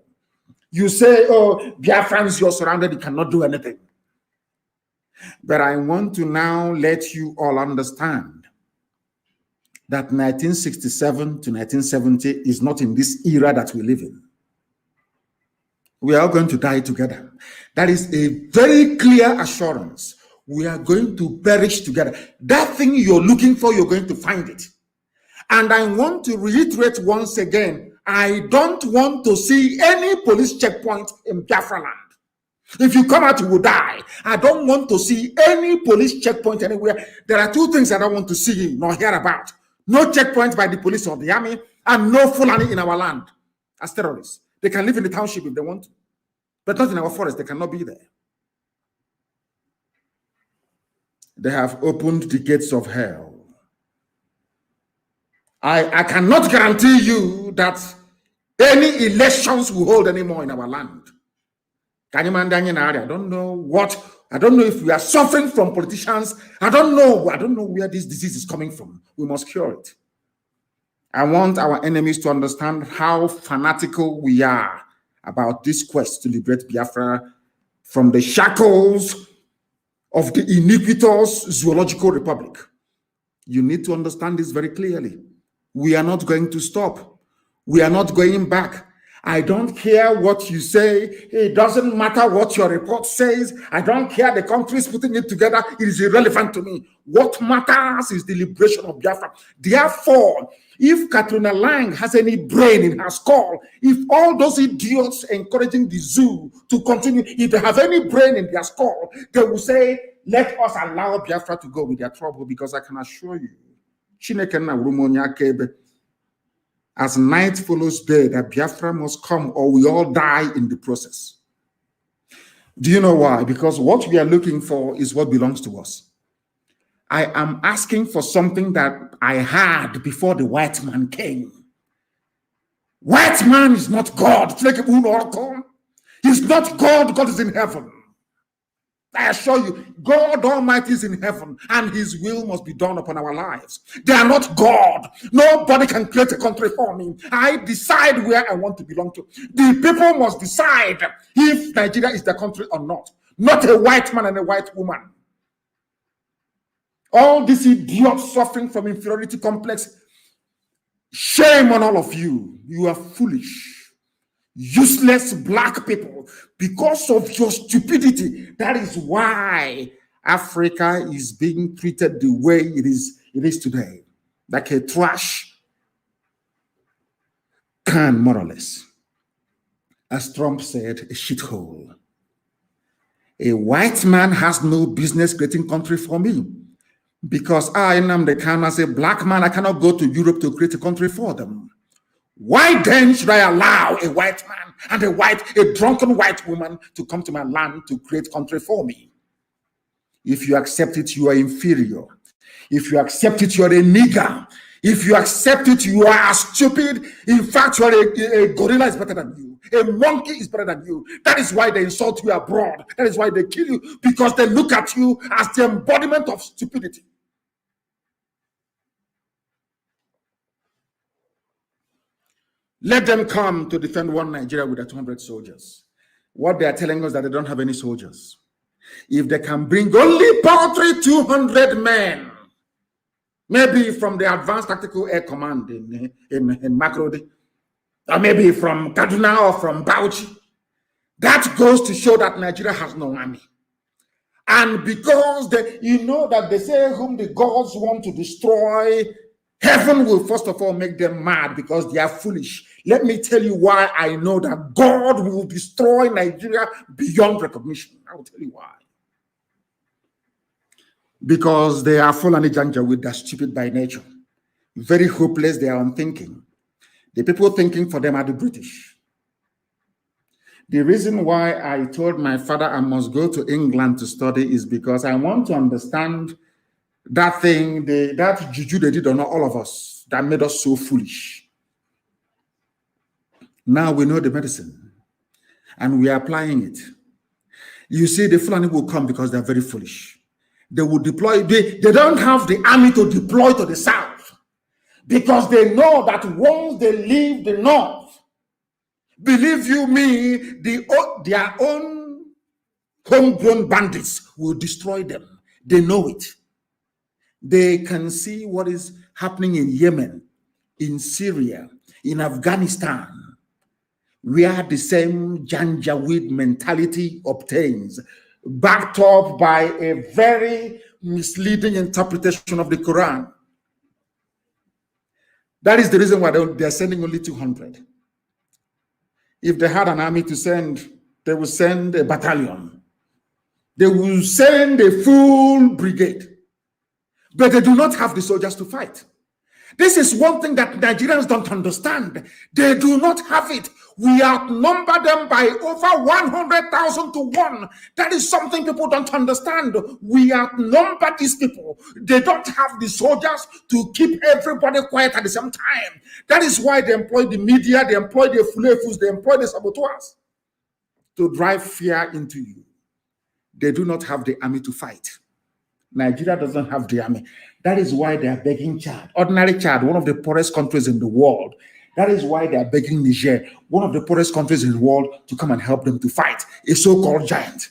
[SPEAKER 4] You say, oh, Biafrans, you're surrounded, you cannot do anything. But I want to now let you all understand that 1967 to 1970 is not in this era that we live in. We are all going to die together. That is a very clear assurance. We are going to perish together. That thing you're looking for, you're going to find it. And I want to reiterate once again, I don't want to see any police checkpoint in Biafra land. If you come out, you will die. I don't want to see any police checkpoint anywhere. There are two things I don't want to see nor hear about. No checkpoint by the police or the army, and no Fulani in our land as terrorists. They can live in the township if they want to, but not in our forest. They cannot be there. They have opened the gates of hell. I cannot guarantee you that any elections will hold anymore in our land. I don't know if we are suffering from politicians. I don't know where this disease is coming from. We must cure it. I want our enemies to understand how fanatical we are about this quest to liberate Biafra from the shackles of the iniquitous zoological republic. You need to understand this very clearly. We are not going to stop. We are not going back. I don't care what you say. It doesn't matter what your report says. I don't care the countries putting it together. It is irrelevant to me. What matters is the liberation of Biafra. Therefore, if Katrina Lang has any brain in her skull, if all those idiots encouraging the zoo to continue, if they have any brain in their skull, they will say, let us allow Biafra to go with their trouble, because I can assure you, as night follows day, that Biafra must come or we all die in the process. Do you know why? Because what we are looking for is what belongs to us. I am asking for something that I had before the white man came. White man is not God. He's not God. God is in heaven. I assure you, God Almighty is in heaven, and his will must be done upon our lives. They are not God. Nobody can create a country for me. I decide where I want to belong to. The people must decide if Nigeria is the country or not. Not a white man and a white woman. All these idiots suffering from inferiority complex, shame on all of you. You are foolish. Useless black people, because of your stupidity. That is why Africa is being treated the way it is today, like a trash can, more or less. As Trump said, a shithole. A white man has no business creating country for me. Because I, Nnamdi Kanu, as a black man, I cannot go to Europe to create a country for them. Why then should I allow a white man and a drunken white woman to come to my land to create country for me? If you accept it, you are inferior. If you accept it, you are a nigger. If you accept it, you are stupid. In fact, you are a gorilla is better than you. A monkey is better than you. That is why they insult you abroad. That is why they kill you, because they look at you as the embodiment of stupidity. Let them come to defend one Nigeria with 200 soldiers. What they are telling us that they don't have any soldiers. If they can bring only paltry 200 men, maybe from the Advanced Tactical Air Command in Makrodi, or maybe from Kaduna or from Bauchi, that goes to show that Nigeria has no army. And because you know that they say whom the gods want to destroy, heaven will first of all make them mad because they are foolish. Let me tell you why I know that God will destroy Nigeria beyond recognition. I will tell you why. Because they are full and Janjaweed, they're stupid by nature. Very hopeless, they are unthinking. The people thinking for them are the British. The reason why I told my father I must go to England to study is because I want to understand that thing, that juju they did on all of us, that made us so foolish. Now we know the medicine, and we are applying it. You see, the Fulani will come because they're very foolish. They will deploy, they don't have the army to deploy to the south, because they know that once they leave the north, believe you me, their own homegrown bandits will destroy them. They know it. They can see what is happening in Yemen, in Syria, in Afghanistan, where the same Janjaweed mentality obtains, backed up by a very misleading interpretation of the Quran. That is the reason why they're sending only 200. If they had an army to send, they will send a battalion. They will send a full brigade. But they do not have the soldiers to fight. This is one thing that Nigerians don't understand. They do not have it. We outnumber them by over 100,000 to 1. That is something people don't understand. We outnumber these people. They don't have the soldiers to keep everybody quiet at the same time. That is why they employ the media, they employ the fulefus, they employ the saboteurs to drive fear into you. They do not have the army to fight. Nigeria doesn't have the army. That is why they are begging Chad, ordinary Chad, one of the poorest countries in the world. That is why they are begging Niger, one of the poorest countries in the world, to come and help them to fight a so-called giant.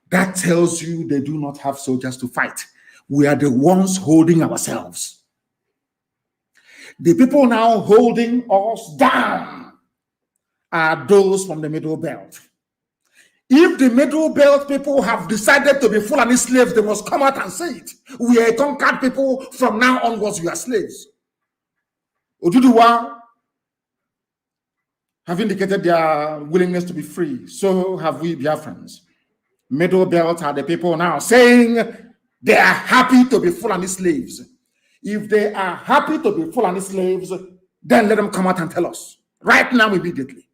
[SPEAKER 4] That tells you they do not have soldiers to fight. We are the ones holding ourselves. The people now holding us down are those from the Middle Belt. If the Middle Belt people have decided to be Fulani slaves, they must come out and say it. We are conquered people. From now onwards, we are slaves. Oduduwa have indicated their willingness to be free. So have we Biafrans. Middle Belt are the people now saying they are happy to be Fulani slaves. If they are happy to be Fulani slaves, then let them come out and tell us. Right now, immediately.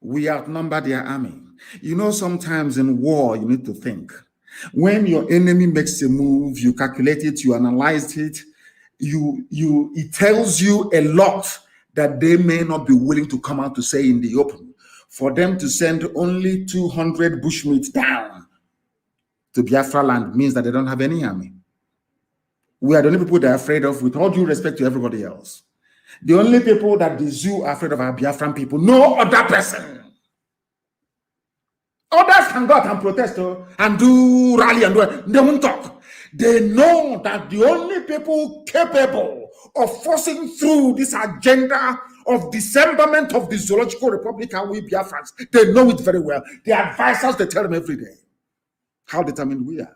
[SPEAKER 4] We outnumber their army. You know, sometimes in war, you need to think. When your enemy makes a move, you calculate it, you analyze it, it tells you a lot that they may not be willing to come out to say in the open. For them to send only 200 bushmeat down to Biafra land means that they don't have any army. We are the only people they're afraid of, with all due respect to everybody else. The only people that the zoo are afraid of are Biafran people. No other person. Others can go out and protest and do rally and do it. They won't talk. They know that the only people capable of forcing through this agenda of dismemberment of the zoological republic are we Biafrans. They know it very well. The advisors, they tell them every day. How determined we are.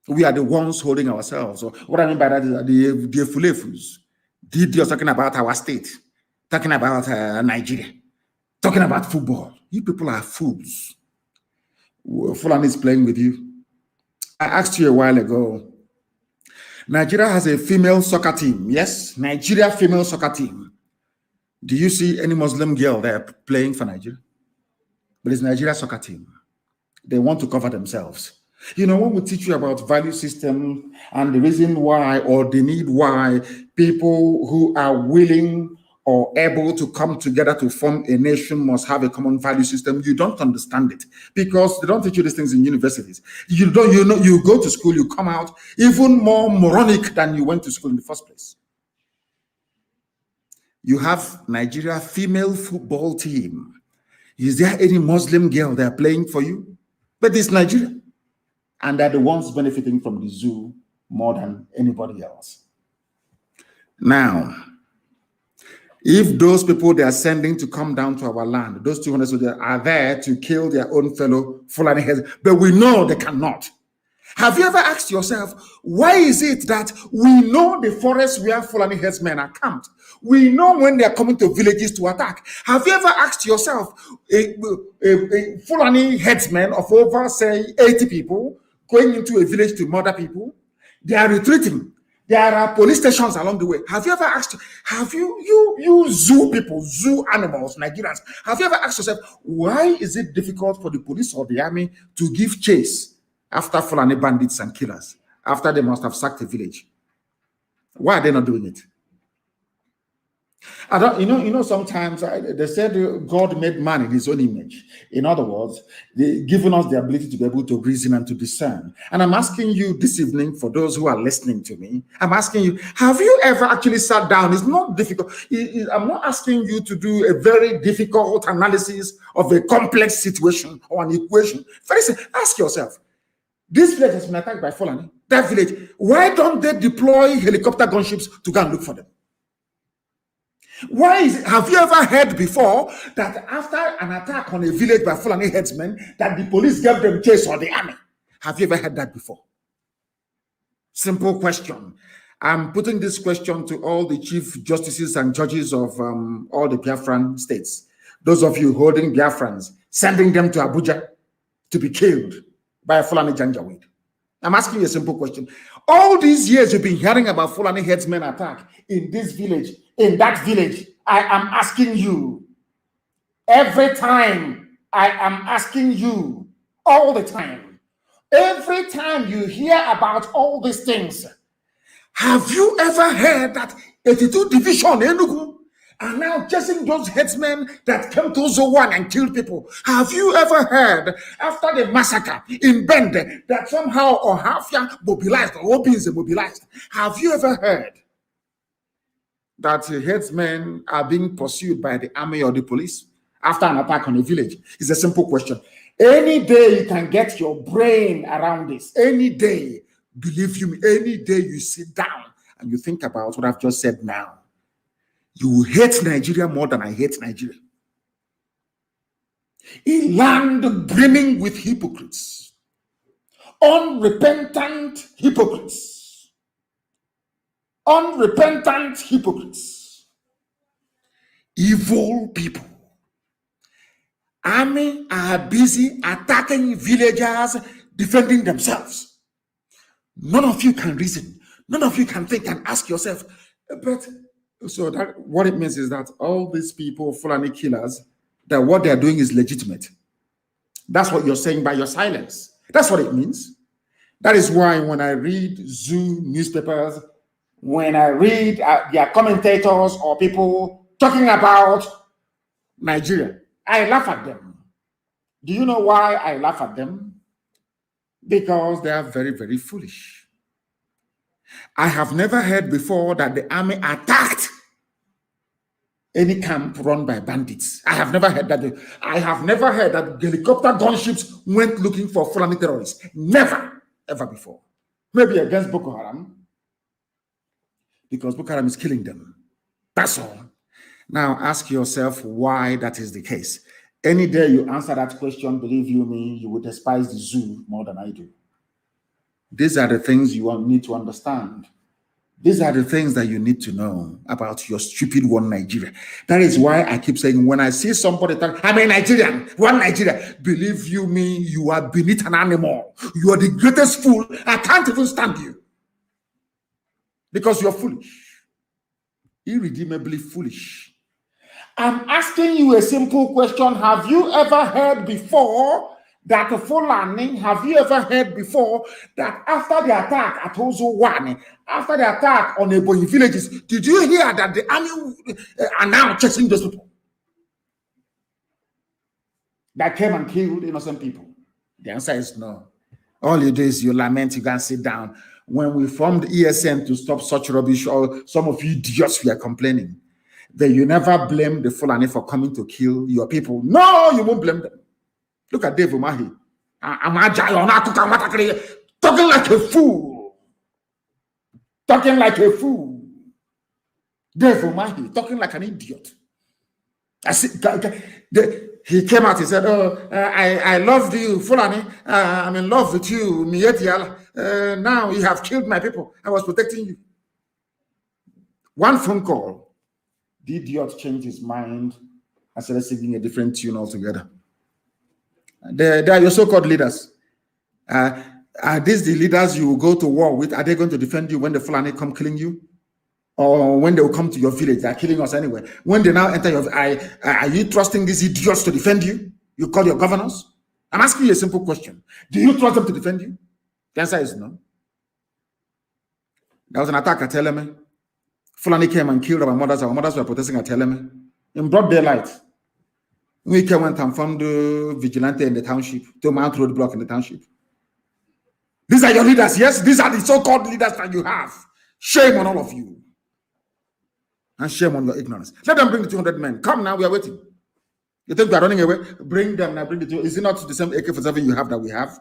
[SPEAKER 4] We are the ones holding ourselves. So what I mean by that is that the fulefus. You're talking about our state, talking about Nigeria. talking about football. You people are fools. Fulani is playing with you. I asked you a while ago, Nigeria has a female soccer team. Yes, Nigeria female soccer team. Do you see any Muslim girl there playing for Nigeria? But it's Nigeria soccer team. They want to cover themselves. You know, when we teach you about value system and the reason why or the need why people who are willing or able to come together to form a nation must have a common value system, you don't understand it because they don't teach you these things in universities. You go to school, you come out even more moronic than you went to school in the first place. You have Nigeria female football team. Is there any Muslim girl they're playing for you? But it's Nigeria. And they're the ones benefiting from the zoo more than anybody else. Now, if those people they are sending to come down to our land, those 200 soldiers are there to kill their own fellow Fulani heads, but we know they cannot. Have you ever asked yourself, why is it that we know the forest where Fulani headsmen are camped? We know when they are coming to villages to attack. Have you ever asked yourself, a Fulani headsman of over, say, 80 people going into a village to murder people? They are retreating. There are police stations along the way. Have you ever asked, have you zoo people, zoo animals, Nigerians, have you ever asked yourself, why is it difficult for the police or the army to give chase after Fulani bandits and killers, after they must have sacked a village? Why are they not doing it? I don't, sometimes they said God made man in his own image. In other words, giving us the ability to be able to reason and to discern. And I'm asking you this evening, for those who are listening to me, I'm asking you, have you ever actually sat down? It's not difficult. I'm not asking you to do a very difficult analysis of a complex situation or an equation. Very simple. Ask yourself, this village has been attacked by Fulani. That village, why don't they deploy helicopter gunships to go and look for them? Why is it, have you ever heard before that after an attack on a village by Fulani headsmen, that the police gave them chase or the army? Have you ever heard that before? Simple question. I'm putting this question to all the chief justices and judges of all the Biafran states. Those of you holding Biafrans, sending them to Abuja to be killed by a Fulani Janjaweed. I'm asking you a simple question. All these years you've been hearing about Fulani headsmen attack in this village, in that village. I am asking you, every time I am asking you, all the time, every time you hear about all these things, have you ever heard that 82 Division Enugu are now chasing those headsmen that came to Zone 1 and killed people? Have you ever heard, after the massacre in Bende, that somehow Ohafia mobilized, or Obi is mobilized? Have you ever heard that headsmen are being pursued by the army or the police after an attack on a village? It's a simple question. Any day you can get your brain around this, any day, believe you me, any day you sit down and you think about what I've just said now, you will hate Nigeria more than I hate Nigeria. A land brimming with hypocrites, unrepentant hypocrites, evil people. Army are busy attacking villagers, defending themselves. None of you can reason. None of you can think and ask yourself, but so that what it means is that all these people, Fulani killers, that what they are doing is legitimate. That's what you're saying by your silence. That's what it means. That is why when I read zoo newspapers, when I read their commentators or people talking about Nigeria, I laugh at them. Do you know why I laugh at them? Because they are very, very foolish. I have never heard before that the army attacked any camp run by bandits. I have never heard that. I have never heard that helicopter gunships went looking for Fulani terrorists. Never, ever before. Maybe against Boko Haram, because Boko Haram is killing them. That's all. Now ask yourself why that is the case. Any day you answer that question, believe you me, you will despise the zoo more than I do. These are the things you need to understand. These are the things that you need to know about your stupid one Nigeria. That is why I keep saying, when I see somebody talk, I'm a Nigerian, one Nigeria, believe you me, you are beneath an animal. You are the greatest fool. I can't even stand you. Because you're foolish. Irredeemably foolish. I'm asking you a simple question. Have you ever heard before that Fulani, have you ever heard before that after the attack at Ozo 1, after the attack on the Ebonyi villages, did you hear that the army are now chasing those people that came and killed innocent people? The answer is no. All you do is you lament, you can sit down. When we formed ESN to stop such rubbish, or some of you idiots were complaining, that you never blame the Fulani for coming to kill your people. No, you won't blame them. Look at Dave Umahi. Talking like a fool. Talking like a fool. Dave Umahi, talking like an idiot. He came out, he said, oh, I loved you, Fulani. I'm in love with you, Mietiala. Now you have killed my people. I was protecting you. One phone call, the idiot changed his mind and started singing a different tune altogether. They are your so-called leaders. Are these the leaders you will go to war with? Are they going to defend you when the Fulani come killing you? Or when they will come to your village? They're killing us anyway. When they now enter your are you trusting these idiots to defend you? You call your governors? I'm asking you a simple question. Do you trust them to defend you? The answer is no. There was an attack at Teleme. Fulani came and killed our mothers. Our mothers were protesting at Teleme in broad daylight. We went and found the vigilante in the township, to Mount Roadblock in the township. These are your leaders, yes? These are the so-called leaders that you have. Shame on all of you. And shame on your ignorance. Let them bring the 200 men. Come now, we are waiting. You think we are running away? Bring them now, bring the 200. Is it not the same AK-47 you have that we have?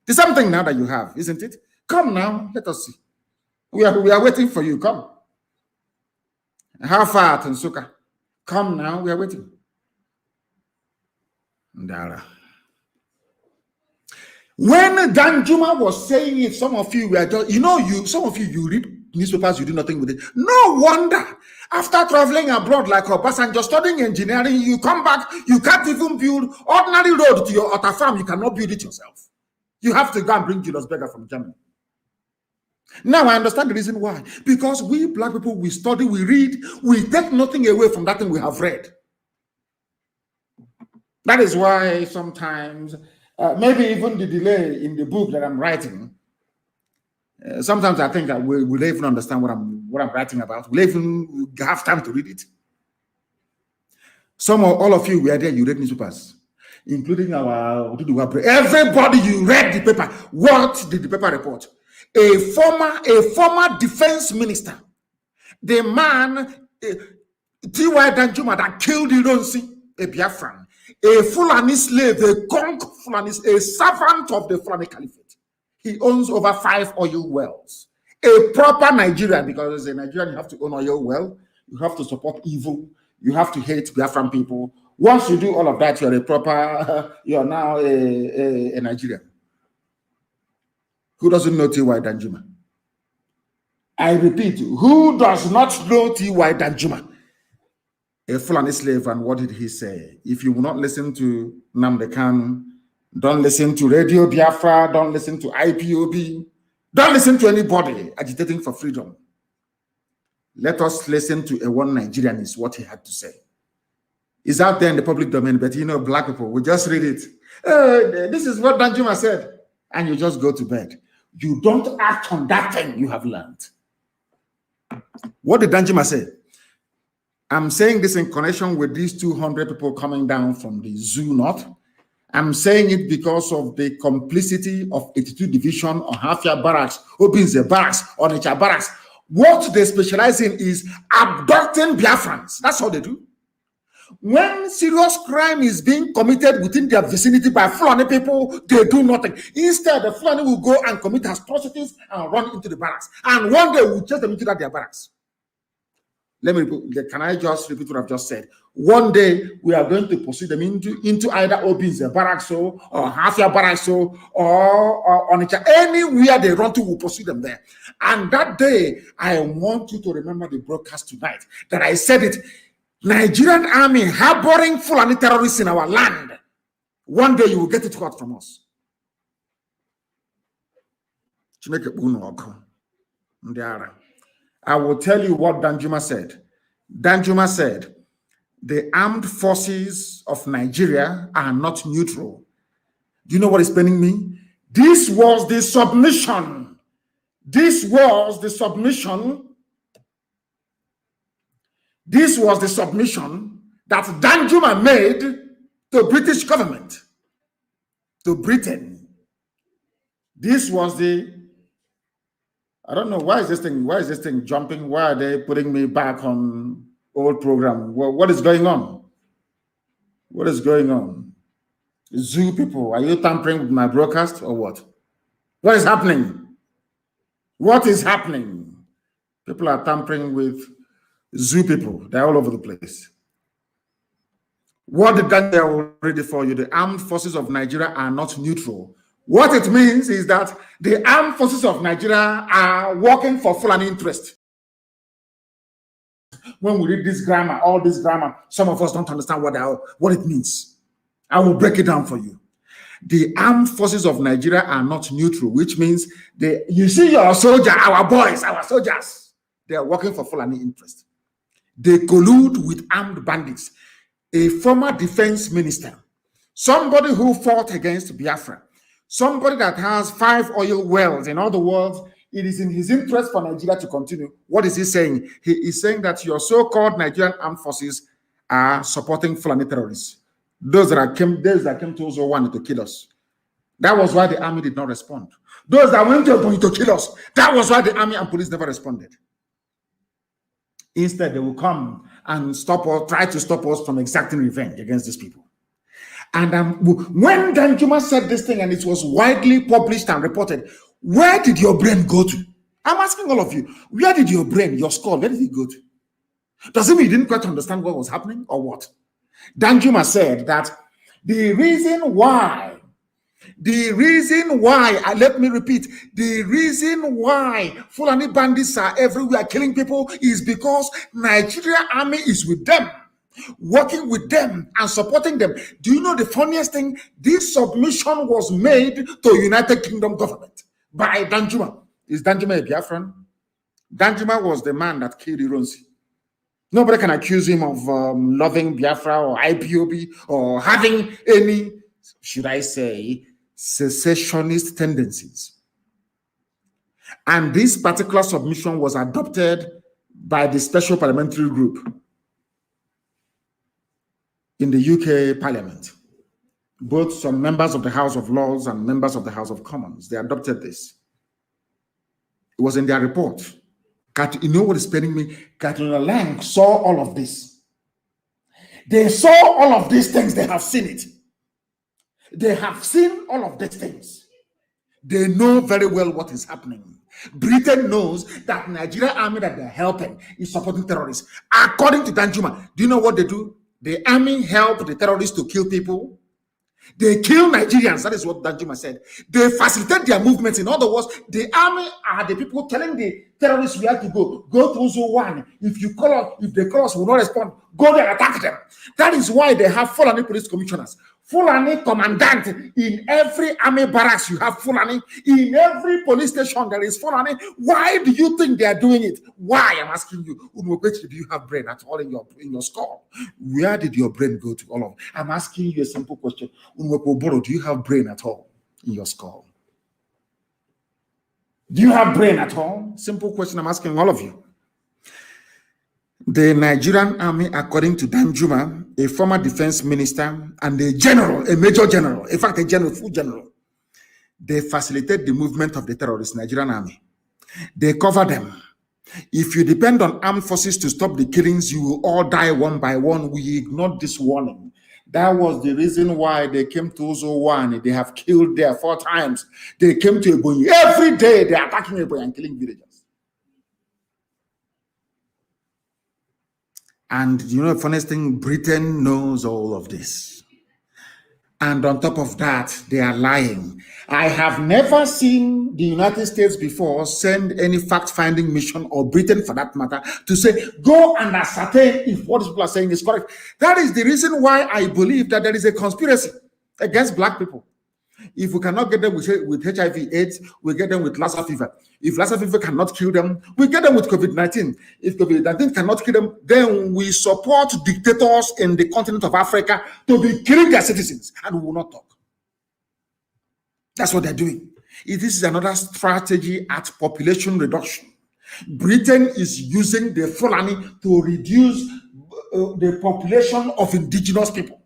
[SPEAKER 4] The same thing now that you have, isn't it? Come now, let us see. We are waiting for you. Come. How far, Tansuka? Come now, we are waiting. When Danjuma was saying it, some of you were just, some of you read newspapers, you do nothing with it. No wonder. After traveling abroad like Obasanjo, studying engineering, you come back, you can't even build ordinary road to your Otta farm. You cannot build it yourself. You have to go and bring Julius Berger from Germany. Now I understand the reason why. Because we black people, we study, we read, we take nothing away from that thing we have read. That is why sometimes, maybe even the delay in the book that I'm writing, sometimes I think that we'll even understand what I'm writing about. We'll even have time to read it. All of you were there, you read newspapers, including everybody, you read the paper. What did the paper report? A former defense minister, the man, T.Y. Danjuma, that killed Ironsi, a Biafran, a Fulani slave, a conk Fulani, a servant of the Fulani Caliphate. He owns over 5 oil wells. A proper Nigerian, because as a Nigerian, you have to own oil well, you have to support evil, you have to hate Biafran people. Once you do all of that, you're now a Nigerian. Who doesn't know T.Y. Danjuma? I repeat, who does not know T.Y. Danjuma? A Fulani slave, and what did he say? If you will not listen to Nnamdi Kanu, don't listen to Radio Biafra, don't listen to IPOB, don't listen to anybody agitating for freedom. Let us listen to a one Nigerian is what he had to say. It's out there in the public domain, but black people, we just read it. This is what Danjuma said. And you just go to bed. You don't act on that thing you have learned. What did Danjuma say? I'm saying this in connection with these 200 people coming down from the zoo north. I'm saying it because of the complicity of 82 Division or Hafia Barracks, Obinze Barracks, Onitsha Barracks. What they specialize in is abducting Biafrans. That's all they do. When serious crime is being committed within their vicinity by Fulani people, they do nothing. Instead, the Fulani will go and commit atrocities and run into the barracks. And one day we'll chase them into their barracks. Can I just repeat what I've just said? One day we are going to pursue them into either Obin's barracks or Hafia barracks or Onitsha. Anywhere they run to, we'll pursue them there. And that day, I want you to remember the broadcast tonight that I said it. Nigerian army harboring Fulani terrorists in our land. One day you will get it caught from us. I will tell you what Danjuma said. Danjuma said, the armed forces of Nigeria are not neutral. Do you know what is paining me? This was the submission. This was the submission. This was the submission that Danjuma made to British government, to Britain. This was the, I don't know, why is this thing jumping? Why are they putting me back on old program? What is going on? What is going on? Zoo people, are you tampering with my broadcast or what? What is happening? What is happening? People are tampering with zoo people. They're all over the place. What did Daniel read for you? The armed forces of Nigeria are not neutral. What it means is that the armed forces of Nigeria are working for Fulani interest. When we read this grammar, all this grammar, some of us don't understand what it means. I will break it down for you. The armed forces of Nigeria are not neutral, which means you see your soldier, our boys, our soldiers, they are working for Fulani interest. They collude with armed bandits. A former defense minister, somebody who fought against Biafra, somebody that has 5 oil wells. In other words, it is in his interest for Nigeria to continue. What is he saying? He is saying that your so-called Nigerian armed forces are supporting Fulani terrorists. Those that came to also wanted to kill us. That was why the army did not respond. Those that went to kill us, that was why the army and police never responded. Instead, they will come and try to stop us from exacting revenge against these people. And when Danjuma said this thing and it was widely published and reported, where did your brain go to? I'm asking all of you, where did your brain, your skull, where did it go to? Does it mean you didn't quite understand what was happening or what? Danjuma said that the reason why, let me repeat, the reason why Fulani bandits are everywhere killing people is because Nigeria army is with them, working with them and supporting them. Do you know the funniest thing? This submission was made to United Kingdom government by Danjuma. Is Danjuma a Biafran? Danjuma was the man that killed Ironsi. Nobody can accuse him of loving Biafra or IPOB or having any, should I say, secessionist tendencies. And this particular submission was adopted by the Special Parliamentary Group in the UK Parliament. Both some members of the House of Lords and members of the House of Commons, they adopted this. It was in their report. You know what is paining me? Katrina Lang saw all of this. They saw all of these things. They have seen it. They have seen all of these things. They know very well what is happening. Britain knows that Nigeria army that they're helping is supporting terrorists. According to Danjuma, do you know what they do? The army help the terrorists to kill people. They kill Nigerians. That is what Danjuma said. They facilitate their movements. In other words, the army are the people telling the terrorists where to go. Go to Zone 1. If you call us, if the call us will not respond, go there and attack them. That is why they have Fulani police commissioners. Fulani commandant. In every army barracks, you have Fulani. In every police station, there is Fulani. Why do you think they are doing it? Why? I'm asking you. Do you have brain at all in your skull? Where did your brain go to all of? I'm asking you a simple question. Do you have brain at all in your skull? Do you have brain at all? Simple question I'm asking all of you. The Nigerian army, according to Danjuma, a former defense minister and a general, a major general, in fact, a general, full general, they facilitate the movement of the terrorist Nigerian army. They cover them. If you depend on armed forces to stop the killings, you will all die one by one. We ignored this warning. That was the reason why they came to Ozo 1. They have killed there 4 times. They came to Ebonyi. Every day they are attacking Ebonyi and killing villagers. And you know, the funniest thing, Britain knows all of this. And on top of that, they are lying. I have never seen the United States before send any fact-finding mission, or Britain for that matter, to say, go and ascertain if what people are saying is correct. That is the reason why I believe that there is a conspiracy against black people. If we cannot get them with HIV/AIDS, we get them with Lassa fever. If Lassa fever cannot kill them, we get them with COVID-19. If COVID-19 cannot kill them, then we support dictators in the continent of Africa to be killing their citizens, and we will not talk. That's what they're doing. This is another strategy at population reduction. Britain is using the Fulani to reduce the population of indigenous people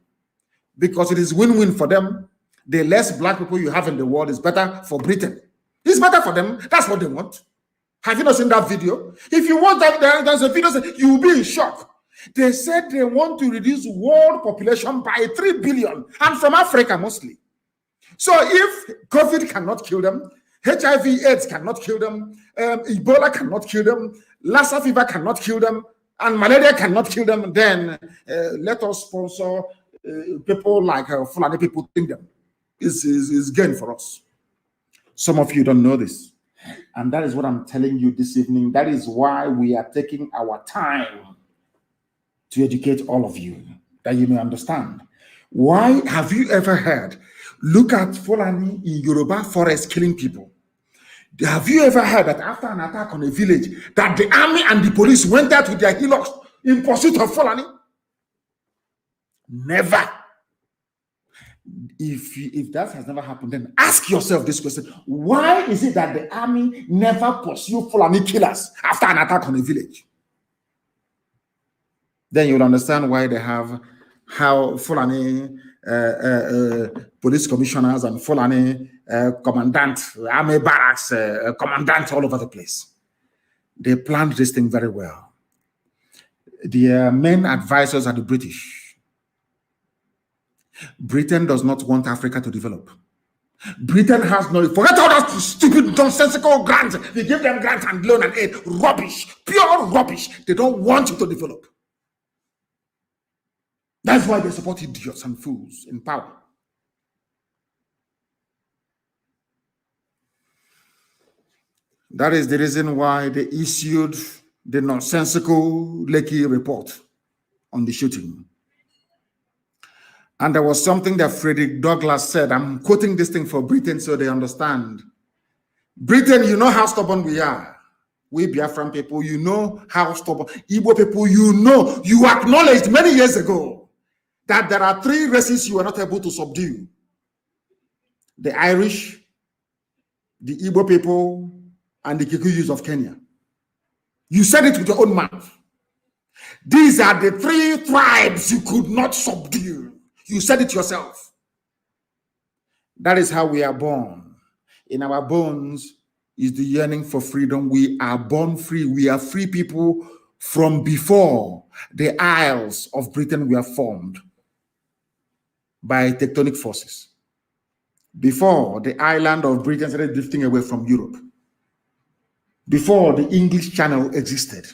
[SPEAKER 4] because it is win-win for them. The less black people you have in the world is better for Britain. It's better for them. That's what they want. Have you not seen that video? If you watch that, there's a video, you will be in shock. They said they want to reduce world population by 3 billion, and from Africa mostly. So if COVID cannot kill them, HIV/AIDS cannot kill them, Ebola cannot kill them, Lassa fever cannot kill them, and malaria cannot kill them, then let us sponsor people like Fulani people think them. Is gain for us. Some of you don't know this, and that is what I'm telling you this evening. That is why we are taking our time to educate all of you, that you may understand. Why have you ever heard, look at Fulani in Yoruba forest killing people? Have you ever heard that after an attack on a village, that the army and the police went out with their hillocks in pursuit of Fulani? Never. If that has never happened, then ask yourself this question: why is it that the army never pursue Fulani killers after an attack on a village? Then you'll understand why they have how Fulani police commissioners and Fulani commandant, army barracks, commandant all over the place. They planned this thing very well. The main advisors are the British. Britain does not want Africa to develop. Britain has no, forget all that stupid, nonsensical grants. They give them grants and loan and aid. Rubbish, pure rubbish. They don't want you to develop. That's why they support idiots and fools in power. That is the reason why they issued the nonsensical Lekki report on the shooting. And there was something that Frederick Douglass said. I'm quoting this thing for Britain so they understand. Britain, you know how stubborn we are. We Biafran people, you know how stubborn. Igbo people, you know, you acknowledged many years ago that there are 3 races you are not able to subdue. The Irish, the Igbo people, and the Kikuyus of Kenya. You said it with your own mouth. These are the 3 tribes you could not subdue. You said it yourself. That is how we are born. In our bones is the yearning for freedom. We are born free. We are free people from before the Isles of Britain were formed by tectonic forces. Before the island of Britain started drifting away from Europe. Before the English Channel existed.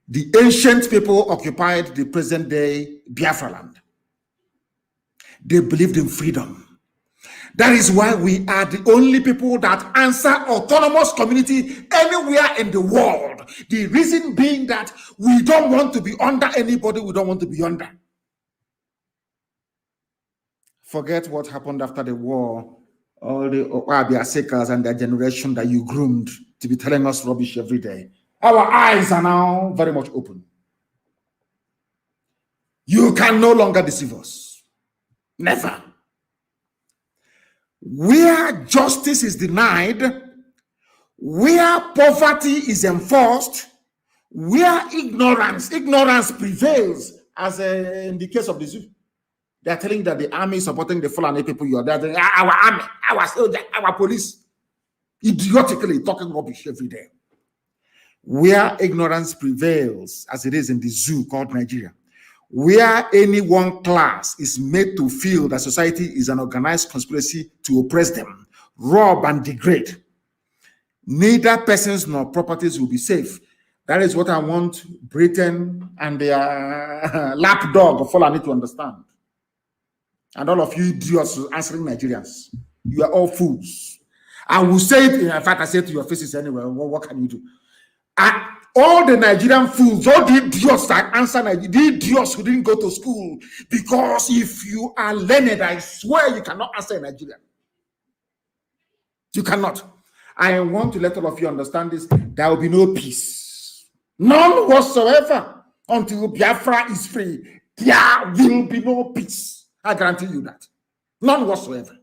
[SPEAKER 4] The ancient people occupied the present day Biafra land. They believed in freedom. That is why we are the only people that answer autonomous community anywhere in the world. The reason being that we don't want to be under anybody we don't want to be under. Forget what happened after the war. All the Oabiasekas and their generation that you groomed to be telling us rubbish every day. Our eyes are now very much open. You can no longer deceive us. Never. Where justice is denied, where poverty is enforced, where ignorance prevails, as in the case of the zoo. They are telling that the army is supporting the Fulani people. You are there, our army, our soldiers, our police, idiotically talking rubbish every day. Where ignorance prevails, as it is in the zoo called Nigeria, where any one class is made to feel that society is an organized conspiracy to oppress them, rob and degrade, neither persons nor properties will be safe. That is what I want Britain and their lapdog Fulani to understand. And all of you idiots answering Nigerians, you are all fools. I will say it, in fact, I say it to your faces anyway. What can you do? All the Nigerian fools, all the idiots that answer, the idiots who didn't go to school, because if you are learned, I swear you cannot answer in Nigerian. You cannot. I want to let all of you understand this. There will be no peace. None whatsoever until Biafra is free. There will be no peace. I guarantee you that. None whatsoever.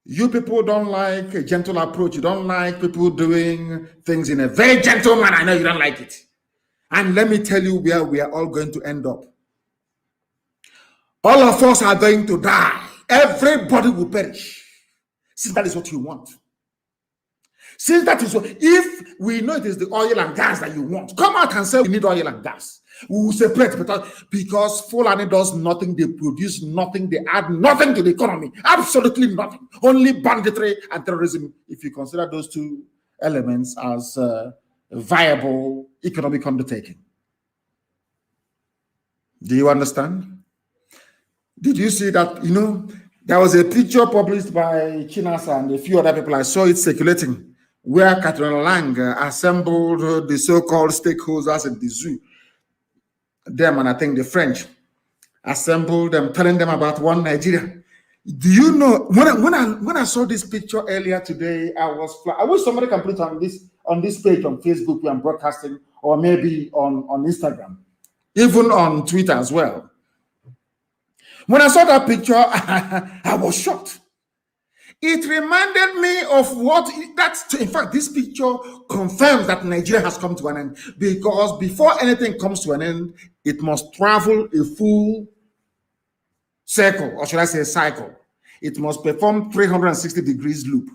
[SPEAKER 4] You people don't like a gentle approach. You don't like people doing things in a very gentle manner. I know you don't like it. And let me tell you where we are all going to end up. All of us are going to die. Everybody will perish. Since that is what you want. Since that is what, if we know it is the oil and gas that you want, come out and say we need oil and gas. We will separate because Fulani does nothing, they produce nothing, they add nothing to the economy. Absolutely nothing. Only banditry and terrorism, if you consider those two elements as a viable economic undertaking. Do you understand? Did you see that, there was a picture published by Chinasa and a few other people. I saw it circulating where Catherine Lang assembled the so-called stakeholders in the zoo. Them and I think the French assembled them, telling them about one Nigeria. Do you know when I saw this picture earlier today, I wish somebody can put it on this page on Facebook where I'm broadcasting, or maybe on Instagram, even on Twitter as well. When I saw that picture, I was shocked. It reminded me of in fact, this picture confirms that Nigeria has come to an end, because before anything comes to an end, it must travel a full circle, or should I say cycle. It must perform 360 degrees loop.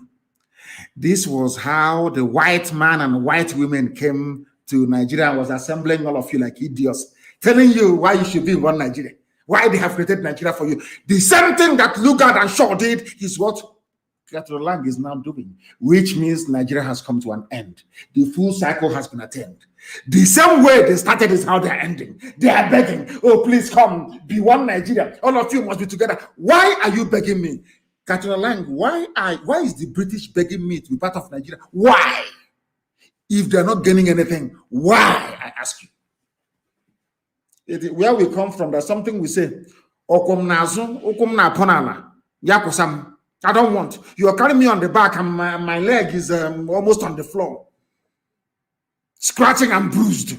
[SPEAKER 4] This was how the white man and white women came to Nigeria and was assembling all of you like idiots, telling you why you should be in one Nigeria, why they have created Nigeria for you. The same thing that Lugard and Shaw did is what Catherine Lang is now doing, which means Nigeria has come to an end. The full cycle has been attained. The same way they started is how they're ending. They are begging, oh, please come, be one Nigeria. All of you must be together. Why are you begging me? Catherine Lang, why is the British begging me to be part of Nigeria? Why? If they're not gaining anything, why? I ask you. Where we come from, there's something we say, Okum nazu, okum na ponana, yakosam. I don't want. You are carrying me on the back and my leg is almost on the floor. Scratching and bruised.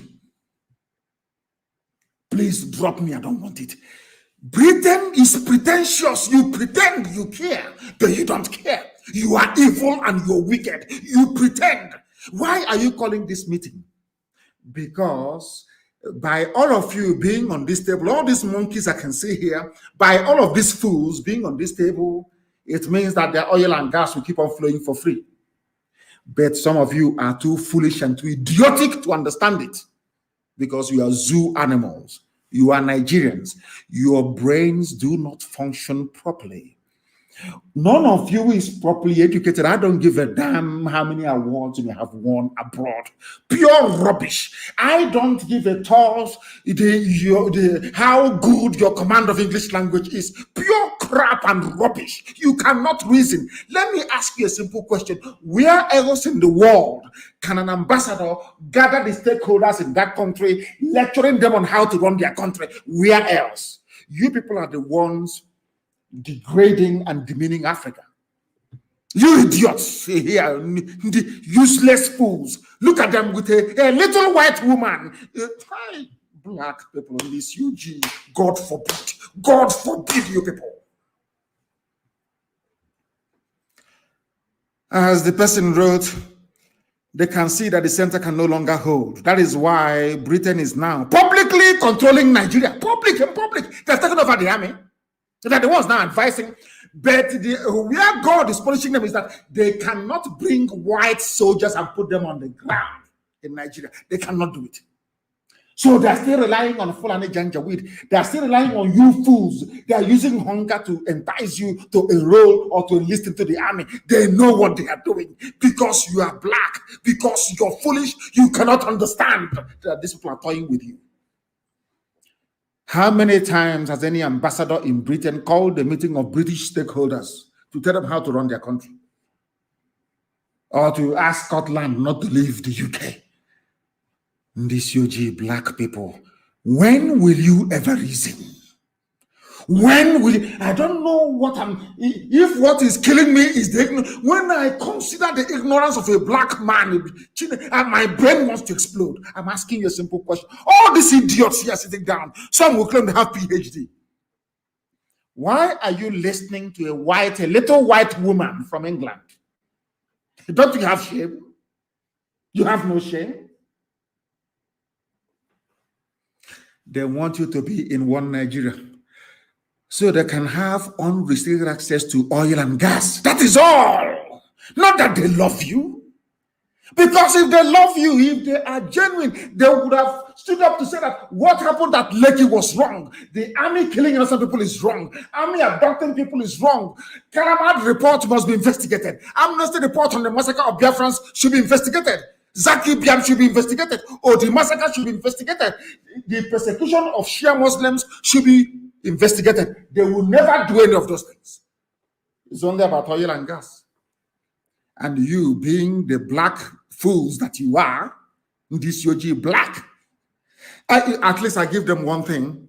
[SPEAKER 4] Please drop me. I don't want it. Britain is pretentious. You pretend you care, but you don't care. You are evil and you're wicked. You pretend. Why are you calling this meeting? Because by all of you being on this table, all these monkeys I can see here, by all of these fools being on this table, it means that the oil and gas will keep on flowing for free. But some of you are too foolish and too idiotic to understand it, because you are zoo animals. You are Nigerians. Your brains do not function properly. None of you is properly educated. I don't give a damn how many awards you have won abroad. Pure rubbish. I don't give a toss how good your command of English language is. Pure crap and rubbish. You cannot reason. Let me ask you a simple question. Where else in the world can an ambassador gather the stakeholders in that country, lecturing them on how to run their country? Where else? You people are the ones degrading and demeaning Africa. You idiots here, the useless fools. Look at them with a little white woman. Black people in this UG. God forbid. God forbid you people. As the person wrote, they can see that the center can no longer hold. That is why Britain is now publicly controlling Nigeria. Public. They're taking over the army. They're the ones now advising, but where God is punishing them is that they cannot bring white soldiers and put them on the ground in Nigeria. They cannot do it. So they're still relying on Fulani Janjaweed. They're still relying on you fools. They are using hunger to entice you to enroll or to enlist into the army. They know what they are doing because you are black, because you're foolish. You cannot understand that these people are toying with you. How many times has any ambassador in Britain called a meeting of British stakeholders to tell them how to run their country? Or to ask Scotland not to leave the UK? These UG black people, when will you ever reason? When will you, I don't know what if what is killing me is when I consider the ignorance of a black man, and my brain wants to explode. I'm asking you a simple question. All these idiots here sitting down, some will claim they have PhD. Why are you listening to a little white woman from England? Don't you have shame? You have no shame? They want you to be in one Nigeria so they can have unrestricted access to oil and gas. That is all. Not that they love you. Because if they love you, if they are genuine, they would have stood up to say that what happened at Lekki was wrong. The army killing innocent people is wrong. Army abducting people is wrong. Kalamad report must be investigated. Amnesty report on the massacre of Biafrans should be investigated. Zaki Biam should be investigated, or the massacre should be investigated. The persecution of Shia Muslims should be investigated. They will never do any of those things. It's only about oil and gas. And you, being the black fools that you are, this UG black, at least I give them one thing.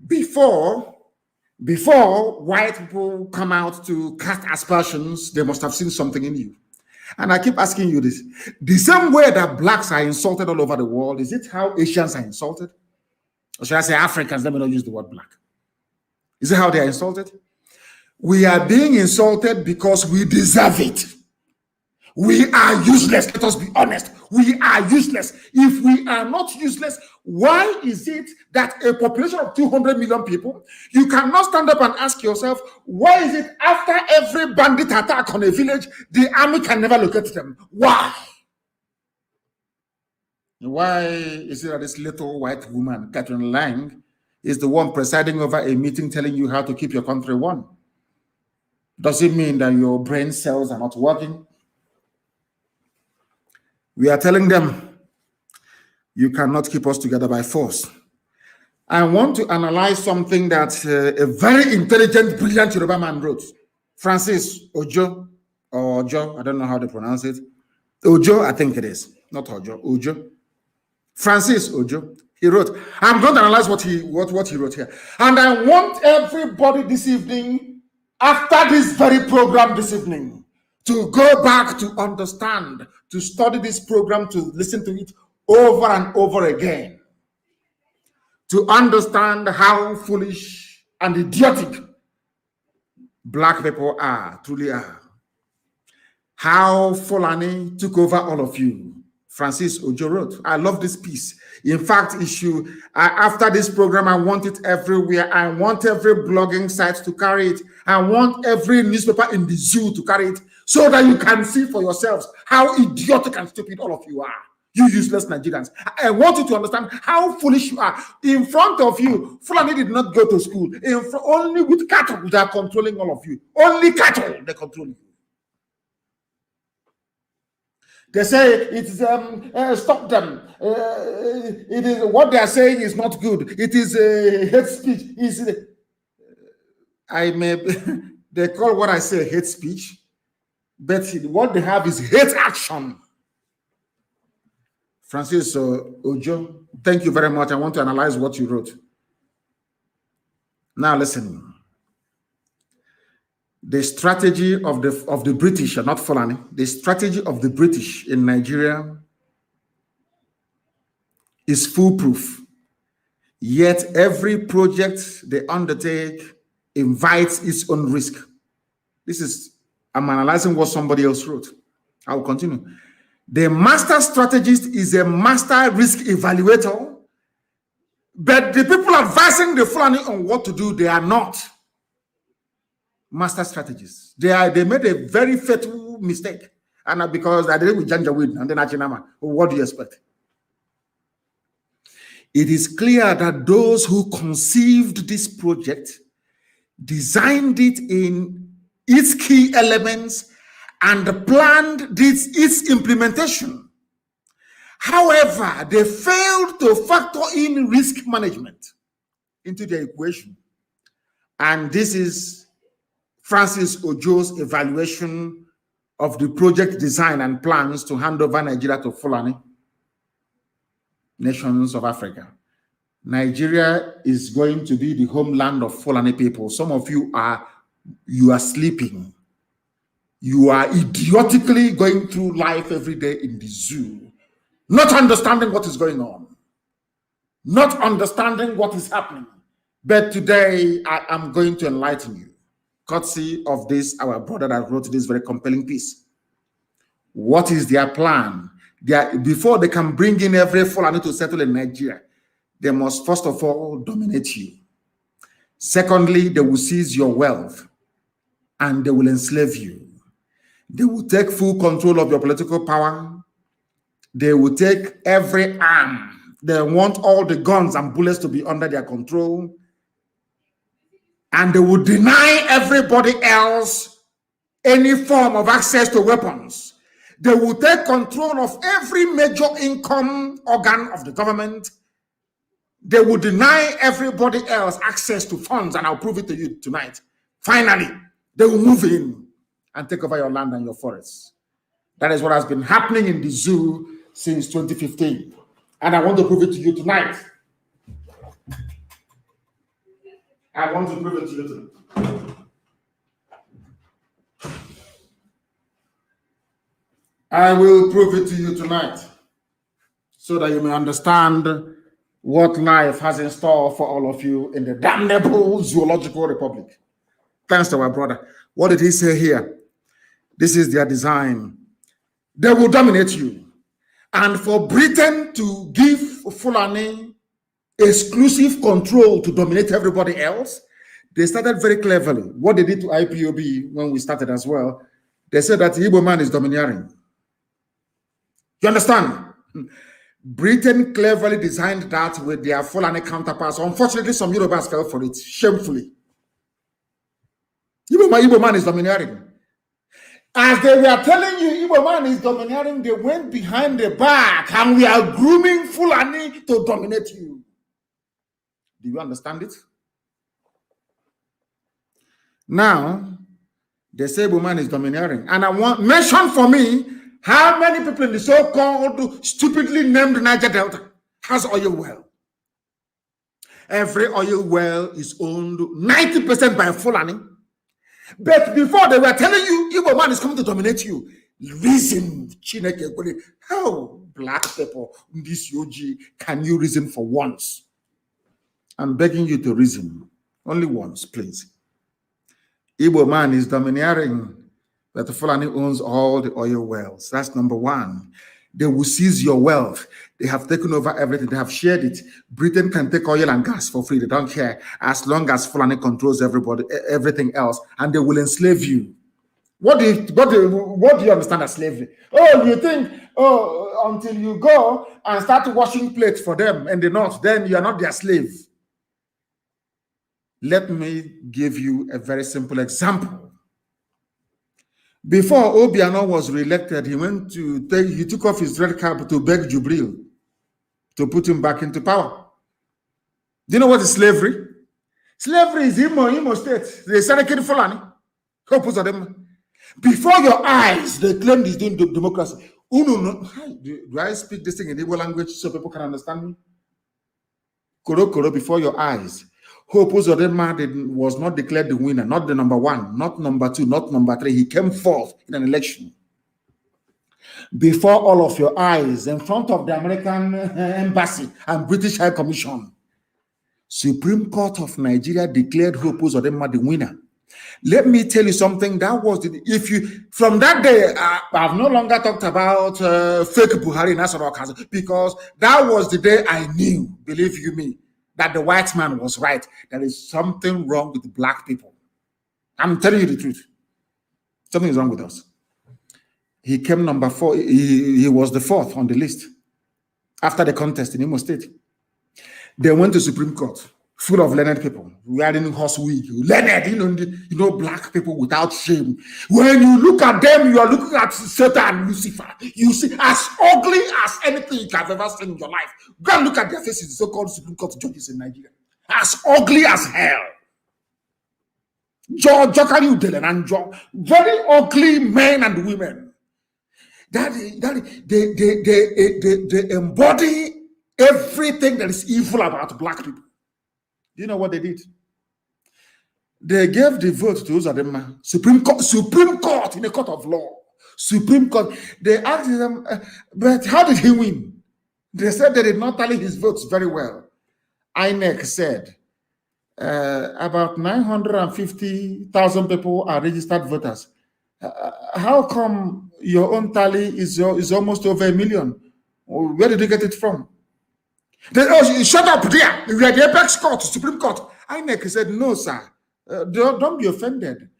[SPEAKER 4] Before white people come out to cast aspersions, they must have seen something in you. And I keep asking you this. The same way that blacks are insulted all over the world, is it how Asians are insulted? Or should I say Africans? Let me not use the word black. Is it how they are insulted? We are being insulted because we deserve it. We are useless. Let us be honest. We are useless. If we are not useless, why is it that a population of 200 million people, you cannot stand up and ask yourself, why is it after every bandit attack on a village, the army can never locate them? Why? Why is it that this little white woman, Catherine Lang, is the one presiding over a meeting telling you how to keep your country one? Does it mean that your brain cells are not working? We are telling them, you cannot keep us together by force. I want to analyze something that a very intelligent, brilliant Yoruba man wrote. Francis Ojo, or Ojo, I don't know how to pronounce it. Ojo, I think it is. Not Ojo, Ojo. Francis Ojo. He wrote, I'm going to analyze what he wrote here. And I want everybody this evening, after this very program this evening, to go back to understand, to study this program, to listen to it over and over again, to understand how foolish and idiotic black people are, truly are. How Fulani took over all of you. Francis Ojo wrote. I love this piece. In fact, after this program, I want it everywhere. I want every blogging site to carry it. I want every newspaper in the zoo to carry it, so that you can see for yourselves how idiotic and stupid all of you are. You useless Nigerians. I want you to understand how foolish you are. In front of you, Fulani did not go to school. Only with cattle they are controlling all of you. Only cattle they control you. They say it is stop them. It is what they are saying is not good. It is hate speech. They call what I say hate speech, but what they have is hate action. Francis Ojo, thank you very much. I want to analyze what you wrote. Now listen. The strategy of the British, not Fulani, the strategy of the British in Nigeria is foolproof. Yet every project they undertake invites its own risk. I'm analyzing what somebody else wrote. I will continue. The master strategist is a master risk evaluator, but the people advising the Fulani on what to do, they are not master strategists. They made a very fatal mistake, and because I did it with Janjaweed and then Achinama. What do you expect? it is clear that those who conceived this project designed it in its key elements and planned its implementation. However, they failed to factor in risk management into the equation. And this is Francis Ojo's evaluation of the project design and plans to hand over Nigeria to Fulani nations of Africa. Nigeria is going to be the homeland of Fulani people. Some of you are sleeping. You are idiotically going through life every day in the zoo, not understanding what is going on, not understanding what is happening. But today I am going to enlighten you, courtesy of this, our brother that wrote this very compelling piece. What is their plan? Before they can bring in every Fulani to settle in Nigeria, they must first of all dominate you. Secondly, they will seize your wealth and they will enslave you. They will take full control of your political power. They will take every arm. They want all the guns and bullets to be under their control. And they will deny everybody else any form of access to weapons. They will take control of every major income organ of the government. They will deny everybody else access to funds, and I'll prove it to you tonight. Finally, they will move in and take over your land and your forests. That is what has been happening in the zoo since 2015. And I want to prove it to you tonight. I want to prove it to you tonight. I will prove it to you tonight so that you may understand what life has in store for all of you in the damnable zoological republic. Thanks to our brother. What did he say here? This is their design. They will dominate you. And for Britain to give Fulani exclusive control to dominate everybody else, they started very cleverly. What they did to IPOB when we started as well, they said that the Igbo man is domineering. You understand? Britain cleverly designed that with their Fulani counterparts. Unfortunately, some Yorubas fell for it, shamefully. Igbo man is domineering. As they were telling you Igbo man is domineering, they went behind the back and we are grooming Fulani to dominate you. Do you understand it? Now, they say Igbo man is domineering. And I want, mention for me, how many people in the so-called stupidly named Niger Delta has oil well? Every oil well is owned 90% by Fulani. But before they were telling you, Igbo man is coming to dominate you. Reason, Chineke, how black people in this UG can you reason for once? I'm begging you to reason. Only once, please. Igbo man is domineering, but the Fulani owns all the oil wells. That's number one. They will seize your wealth. They have taken over everything. They have shared it. Britain can take oil and gas for free. They don't care as long as Fulani controls everybody, everything else, and they will enslave you. What do you understand as slavery? Oh, you think, until you go and start washing plates for them in the north, then you are not their slave. Let me give you a very simple example. Before Obiano was re-elected, he took off his red cap to beg Jubril to put him back into power. Do you know what is slavery? Slavery is Imo State. They started killing Fulani. Before your eyes, they claimed he's doing democracy. Do I speak this thing in Igbo language so people can understand me? Koro, before your eyes. Hope Uzodinma was not declared the winner, not the number one, not number two, not number three. He came fourth in an election. Before all of your eyes, in front of the American Embassy and British High Commission, Supreme Court of Nigeria declared Hope Uzodinma the winner. Let me tell you something. That was from that day, I've no longer talked about fake Buhari National Council, because that was the day I knew, believe you me, that the white man was right. There is something wrong with the black people. I'm telling you the truth. Something is wrong with us. He came number 4. He was the 4th on the list after the contest in Imo State.
[SPEAKER 1] They went to Supreme Court, full of learned people, wearing horse wig, learned, black people without shame. When you look at them, you are looking at Satan and Lucifer. You see, as ugly as anything you have ever seen in your life. Go and look at their faces, the so-called Supreme Court judges in Nigeria. As ugly as hell. Very ugly men and women. They embody everything that is evil about black people. Do you know what they did? They gave the vote to Uzodimma. Supreme Court in a court of law. Supreme Court. They asked them, but how did he win? They said they did not tally his votes very well. INEC said about 950,000 people are registered voters. How come your own tally is almost over 1 million? Where did you get it from? Shut up there. We are the apex court, Supreme Court. INEC said, no, sir. Don't be offended.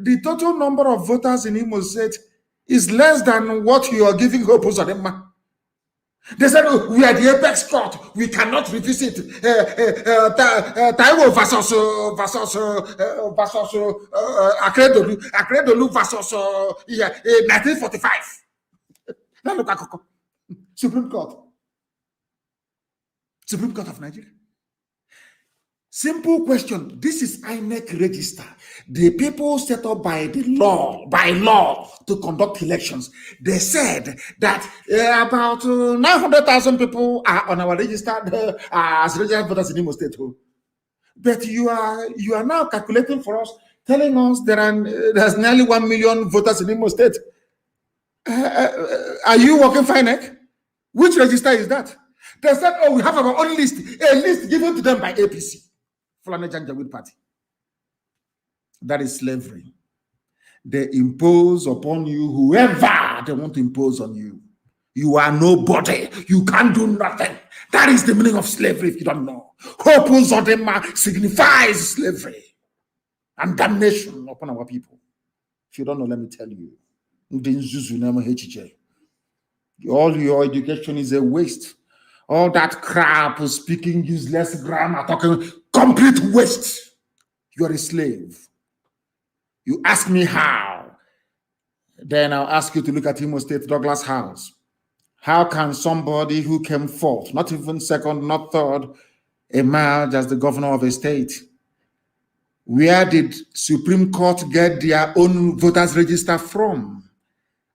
[SPEAKER 1] The total number of voters in Imo State is less than what you are giving hope Uzodimma. They said, we are the apex court. We cannot revisit Taiwo versus Akredolu versus 1945. Supreme Court. Supreme Court of Nigeria. Simple question. This is INEC register. The people set up by law to conduct elections. They said that about 900,000 people are on our register as registered voters in Imo State. But you are now calculating for us, telling us there's nearly 1 million voters in Imo State. Are you working for INEC? Which register is that? They said, oh, we have our own list, a list given to them by APC. Fulani Janjaweed Party. That is slavery. They impose upon you whoever they want to impose on you. You are nobody. You can't do nothing. That is the meaning of slavery if you don't know. Hope Uzodimma signifies slavery and damnation upon our people. If you don't know, let me tell you. All your education is a waste. All that crap, speaking useless grammar, talking complete waste. You are a slave. You ask me how. Then I'll ask you to look at Imo State Douglas House. How can somebody who came fourth, not even second, not third, emerge as the governor of a state? Where did Supreme Court get their own voters register from?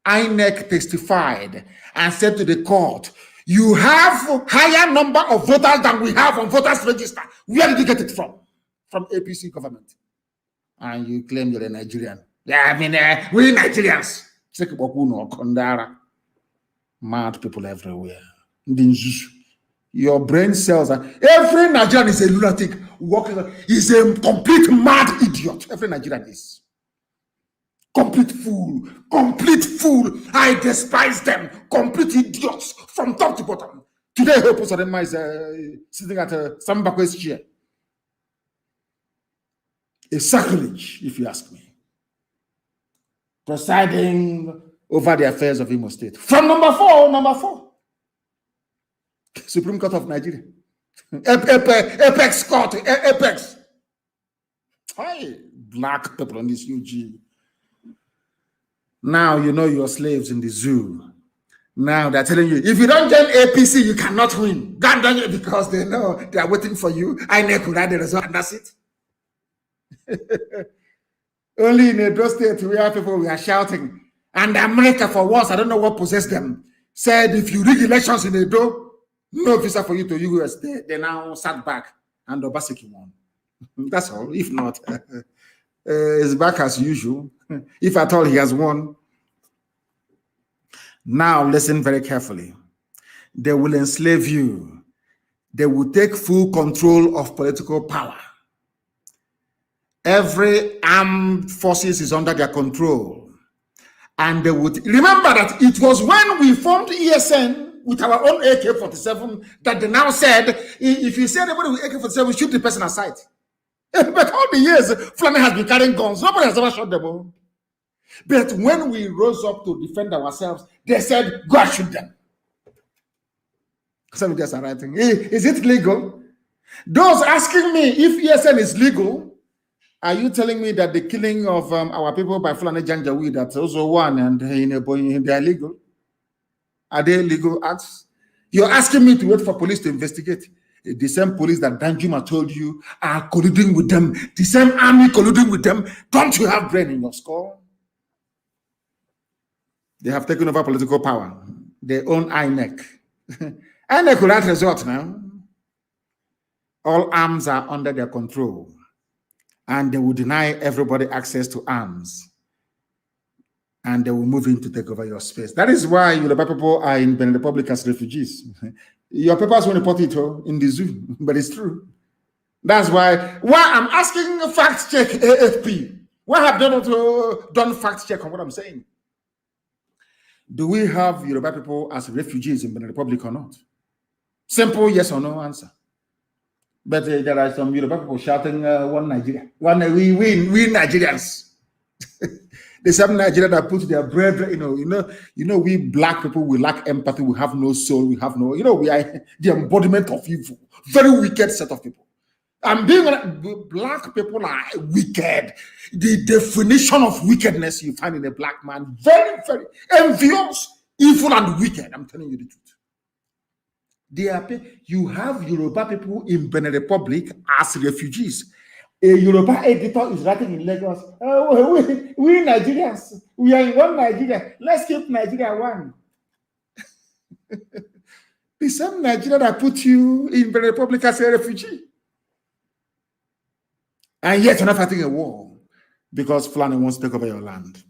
[SPEAKER 1] INEC testified and said to the court, you have higher number of voters than we have on voters register. Where did you get it from? From APC government. And you claim you're a Nigerian. Yeah, I mean, we Nigerians. Mad people everywhere. Your brain cells are, every Nigerian is a lunatic. Is a complete mad idiot. Every Nigerian is. Complete fool. Complete fool. I despise them. Complete idiots from top to bottom. Today, Hope Uzodimma is sitting at Sambako's chair. A sacrilege, if you ask me. Presiding over the affairs of Imo State. From number four. Supreme Court of Nigeria. Apex Court. Apex. Hi, black people on this UG. Now you know you're slaves in the zoo. Now they're telling you, if you don't join APC, you cannot win. Because they know they are waiting for you. INEC will write the result and that's it. Only in Edo State where people were shouting. And America, for once, I don't know what possessed them, said if you rig elections in Edo, no visa for you to US. They now sat back and Obaseki won. That's all. If not, it's back as usual. If at all he has won. Now listen very carefully. They will enslave you. They will take full control of political power. Every armed forces is under their control. And they would remember that it was when we formed ESN with our own AK-47 that they now said, if you say anybody with AK-47, shoot the person aside. But all the years, Fulani has been carrying guns. Nobody has ever shot them all. But when we rose up to defend ourselves, they said, go and shoot them.
[SPEAKER 4] Some just are writing, is it legal? Those asking me if ESN is legal, are you telling me that the killing of our people by Fulani Janjaweed, that's also one, and they are legal? Are they legal acts? You're asking me to wait for police to investigate. The same police that Danjuma told you are colluding with them, the same army colluding with them. Don't you have brain in your skull? They have taken over political power. They own INEC. INEC will not resort now. All arms are under their control. And they will deny everybody access to arms. And they will move in to take over your space. That is why Yoruba people are in Benin Republic as refugees. Your papers won't report it in the zoo, but it's true. That's why I'm asking a fact check AFP. Why have they not done fact check on what I'm saying? Do we have Yoruba people as refugees in Benin Republic or not? Simple yes or no answer. But there are some Yoruba people shouting, one Nigeria. We Nigerians. The same Nigeria that put their brethren, you know, we black people, we lack empathy, we have no soul, we have no, we are the embodiment of evil. Very wicked set of people. And black people are wicked. The definition of wickedness you find in a black man, very, very envious, evil, and wicked. I'm telling you the truth. You have Yoruba people in Benin Republic as refugees. A Yoruba editor is writing in Lagos, we Nigerians, we are in one Nigeria. Let's keep Nigeria one. The same Nigeria that put you in Benin Republic as a refugee. And yet you're not fighting a war because Fulani wants to take over your land.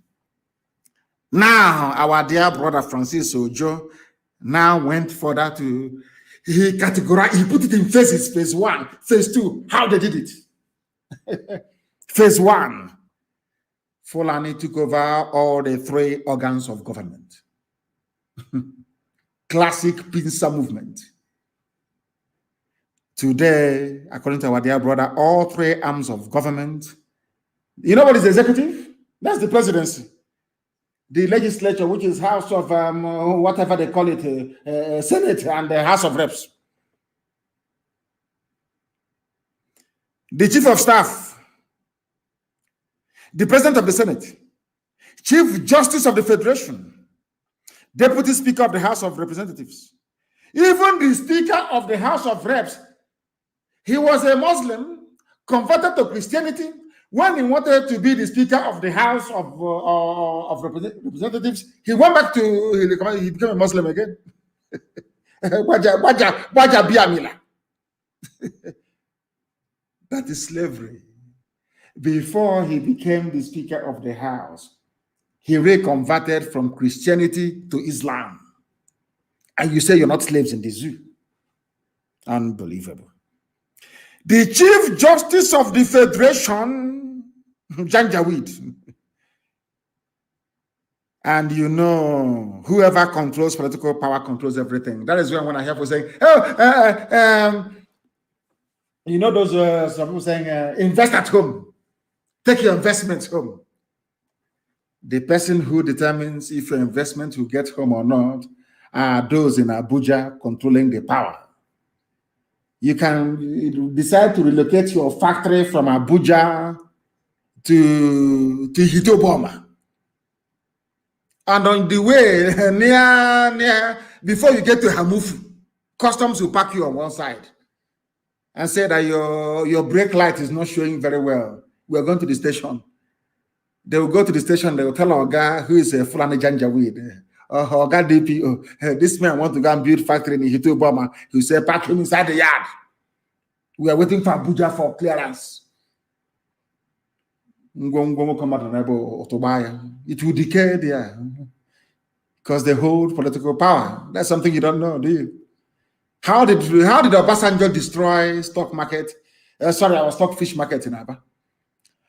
[SPEAKER 4] Now, our dear brother Francis Ojo now went further to, he put it in phases, phase 1, phase 2, how they did it. Phase 1, Fulani took over all the 3 organs of government. Classic pincer movement. Today, according to our dear brother, all 3 arms of government. You know what is the executive? That's the presidency. The legislature, which is House of whatever they call it, Senate and the House of Reps. The Chief of Staff, the President of the Senate, Chief Justice of the Federation, Deputy Speaker of the House of Representatives, even the Speaker of the House of Reps. He was a Muslim, converted to Christianity. When he wanted to be the Speaker of the House of Representatives, he went back to, he became a Muslim again. That is slavery. Before he became the Speaker of the House, he reconverted from Christianity to Islam. And you say you're not slaves in the zoo. Unbelievable. The Chief Justice of the Federation, Janjaweed. And you know, whoever controls political power controls everything. That is when I hear people saying, you know, those some people saying, invest at home. Take your investments home. The person who determines if your investment will get home or not are those in Abuja controlling the power. You can decide to relocate your factory from Abuja to Hitoboma. And on the way, near before you get to Hamufu, customs will park you on one side and say that your brake light is not showing very well. We are going to the station. They will go to the station. They will tell our guy who is a Fulani Janjaweed, or guy DPO, this man want to go and build factory in Hitoboma. He will say, park him inside the yard. We are waiting for Abuja for clearance. It will decay there because they hold political power. That's something you don't know, do you? How did Obasanjo destroy stock market? Our stockfish market in Aba.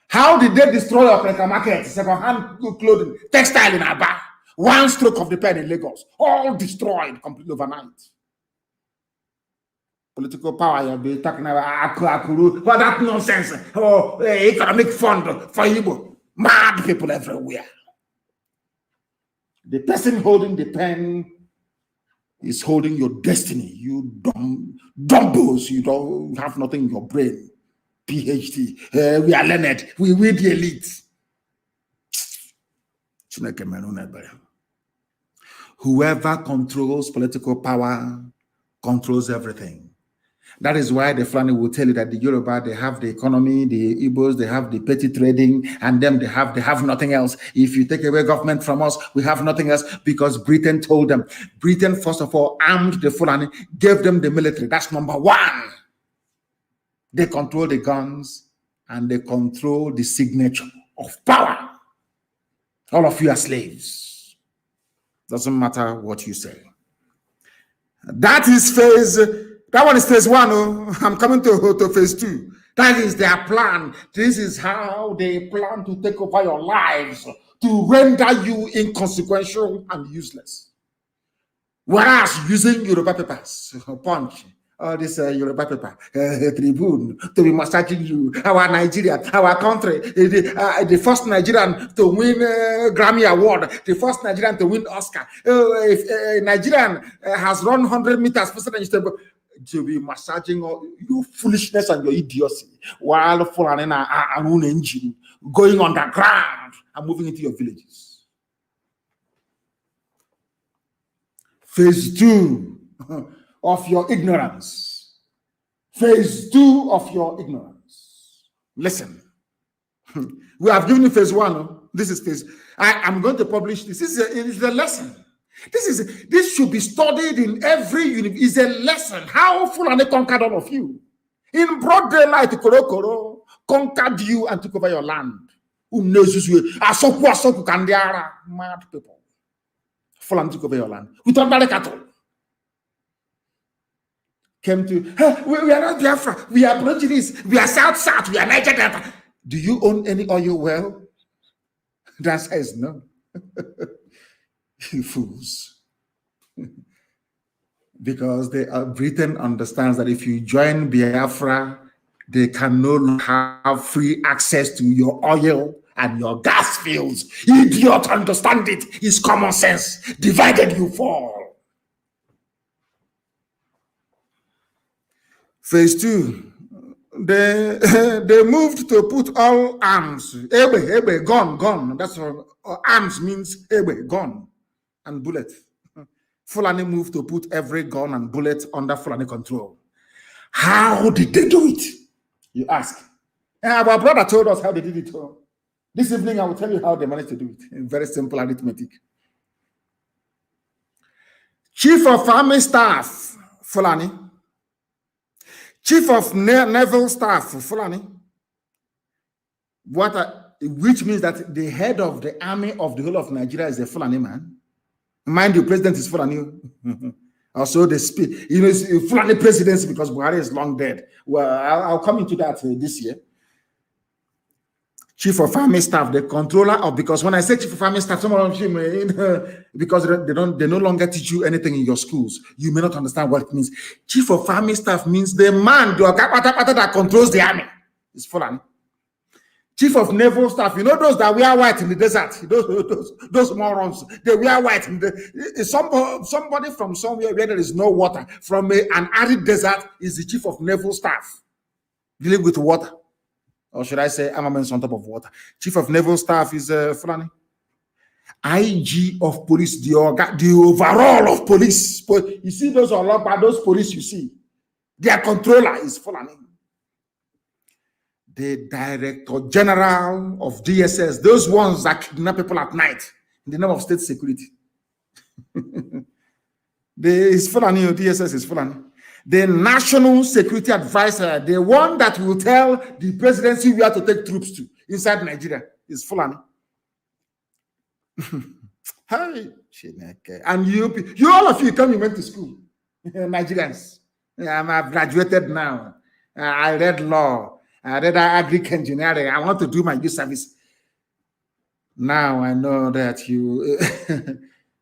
[SPEAKER 4] How did they destroy Okreka market, second-hand clothing, textile in Aba? One stroke of the pen in Lagos, all destroyed completely overnight. Political power, you'll be talking about Akuru, what that nonsense, economic fund for Igbo. Mad people everywhere. The person holding the pen is holding your destiny. You dumbbells, you don't have nothing in your brain. PhD, we are learned, we the elite. Whoever controls political power controls everything. That is why the Fulani will tell you that the Yoruba, they have the economy, the Igbos, they have the petty trading, and them they have nothing else. If you take away government from us, we have nothing else, because Britain told them. Britain, first of all, armed the Fulani, gave them the military. That's number one. They control the guns and they control the signature of power. All of you are slaves. Doesn't matter what you say. That is that one is phase one. Oh. I'm coming to phase two. That is their plan. This is how they plan to take over your lives, to render you inconsequential and useless. Whereas using Yoruba papers, Punch, all this Yoruba paper, Tribune, to be massaging you, our Nigeria, our country, the first Nigerian to win Grammy Award, the first Nigerian to win Oscar. If a Nigerian has run 100 meters, to be massaging your foolishness and your idiocy while following an own engine, going underground and moving into your villages. Phase two of your ignorance. Phase two of your ignorance. Listen, we have given you phase one. This is phase. I am going to publish this. This is a lesson. This should be studied in every university. It's a lesson. How Fulani conquered all of you. In broad daylight, Koro conquered you and took over your land. Who knows this way? Asoku Kandiara. Mad people. Fulani took over your land. Without Bale cattle. Came to, hey, we are not Biafra. We are Aborigines. We are South. We are Niger Delta. Do you own any oil well? The answer is no. You fools. Because Britain understands that if you join Biafra, they can no longer have free access to your oil and your gas fields. Idiot, understand it. It's common sense. Divided you fall. Phase two. They moved to put all arms. Ebe, gun. That's what arms means. Ebe, gun. And bullet. Fulani moved to put every gun and bullet under Fulani control. How did they do it? You ask. And our brother told us how they did it. This evening, I will tell you how they managed to do it. In very simple arithmetic. Chief of Army Staff, Fulani. Chief of Naval Staff, Fulani. Which means that the head of the army of the whole of Nigeria is a Fulani man. Mind you, president is Fulani. Also, they speak. You know, Fulani presidency because Buhari is long dead. Well, I'll come into that this year. Chief of Army Staff, the controller of, because when I say Chief of Army Staff, some of you, because they no longer teach you anything in your schools, you may not understand what it means. Chief of Army Staff means the man, that controls the army. It's Fulani. Chief of Naval Staff, you know those that wear white in the desert, those morons, they wear white. Somebody from somewhere where there is no water, from an arid desert, is the Chief of Naval Staff, dealing with water. Or should I say armaments on top of water? Chief of Naval Staff is Fulani. IG of police, the overall of police. You see those police you see, their controller is Fulani. The Director General of DSS, those ones that kidnap people at night in the name of state security. Is Fulani, DSS is Fulani. The National Security Advisor, the one that will tell the presidency where to take troops to inside Nigeria, is Fulani. Hi, and you all of you come, you went to school, Nigerians. I've graduated now. I read law. I read agric engineering. I want to do my youth service. Now I know that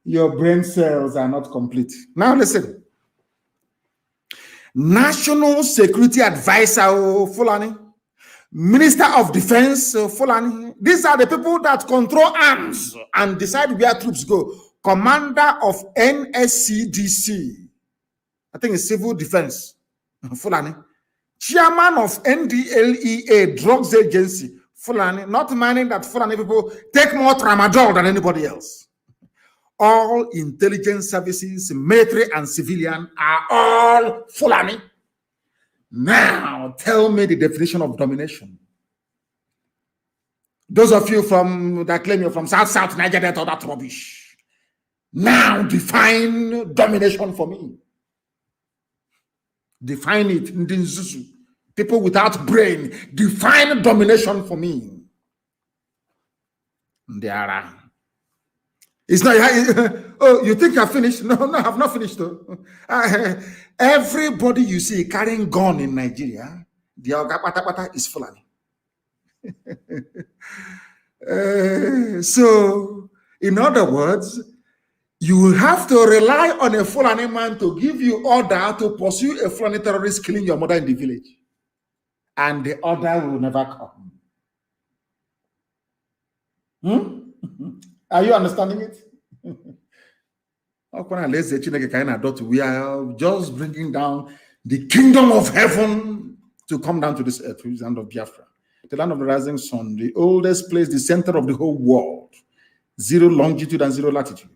[SPEAKER 4] your brain cells are not complete. Now listen. National Security Advisor, Fulani. Minister of Defense, Fulani. These are the people that control arms and decide where troops go. commander of NSCDC, I think it's Civil Defense, Fulani, chairman of NDLEA, Drugs Agency, Fulani, not minding that Fulani people take more tramadol than anybody else. All intelligence services, military and civilian, are all Fulani. Now, tell me the definition of domination. Those of you that claim you're from South Nigeria, all that rubbish. Now, define domination for me. Define it. People without brain, define domination for me. There are. It's not. Oh, you think I finished? No, I have not finished. Though. Everybody you see carrying gun in Nigeria, the Oga Pata is Fulani. So, in other words, you have to rely on a Fulani man to give you order to pursue a Fulani terrorist killing your mother in the village. And the order will never come. Are you understanding it? We are just bringing down the kingdom of heaven to come down to this earth, which is the land of Biafra, the land of the rising sun, the oldest place, the center of the whole world, 0 longitude and 0 latitude,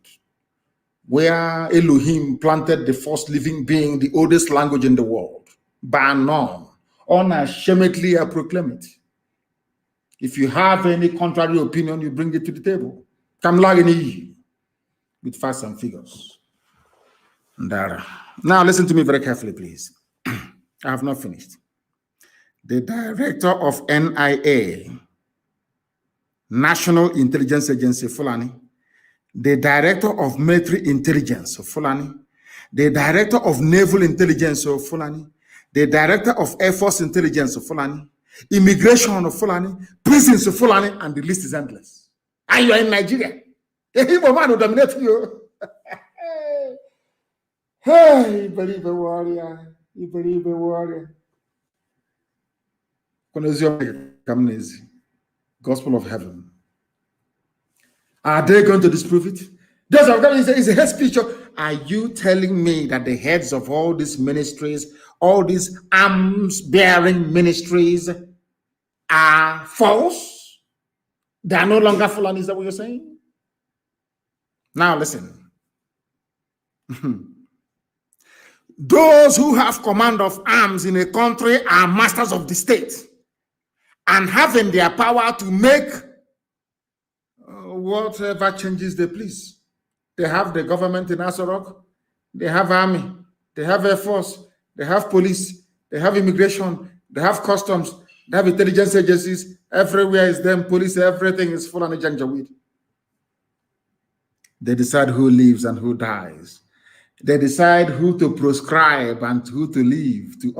[SPEAKER 4] where Elohim planted the first living being, the oldest language in the world, bar none. Unashamedly, I proclaim it. If you have any contrary opinion, you bring it to the table. Come lag with facts and figures. Now listen to me very carefully, please. I have not finished. The director of NIA, National Intelligence Agency, Fulani, the director of Military Intelligence, Fulani, the director of Naval Intelligence, Fulani, the director of Air Force Intelligence, Fulani, Immigration of Fulani, prisons of Fulani, and the list is endless. And you are in Nigeria. A Igbo man will dominate you. Hey, you believe a warrior. You believe a warrior. Gospel of heaven. Are they going to disprove it? Those of them is a head speech. Are you telling me that the heads of all these ministries, all these arms-bearing ministries, are false? They are no longer Fulani, is that what you're saying? Now listen. Those who have command of arms in a country are masters of the state and having their power to make whatever changes they please. They have the government in Asarok, they have army, they have air force, they have police, they have immigration, they have customs, they have intelligence agencies. Everywhere is them, police, everything is full on the Janjaweed. They decide who lives and who dies. They decide who to proscribe and who to leave. Do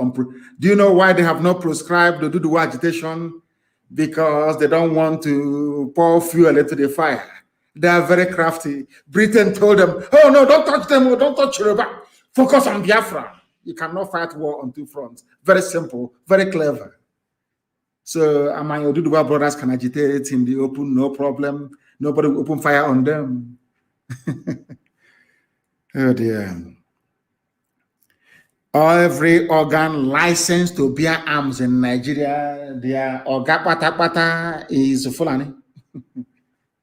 [SPEAKER 4] you know why they have not proscribed to do the agitation? Because they don't want to pour fuel into the fire. They are very crafty. Britain told them, oh no, don't touch them, don't touch Yoruba. Focus on Biafra. You cannot fight war on two fronts. Very simple, very clever. So my Oduduwa brothers can agitate in the open, no problem. Nobody will open fire on them. Oh dear. Every organ licensed to bear arms in Nigeria, their Oga Pata is Fulani.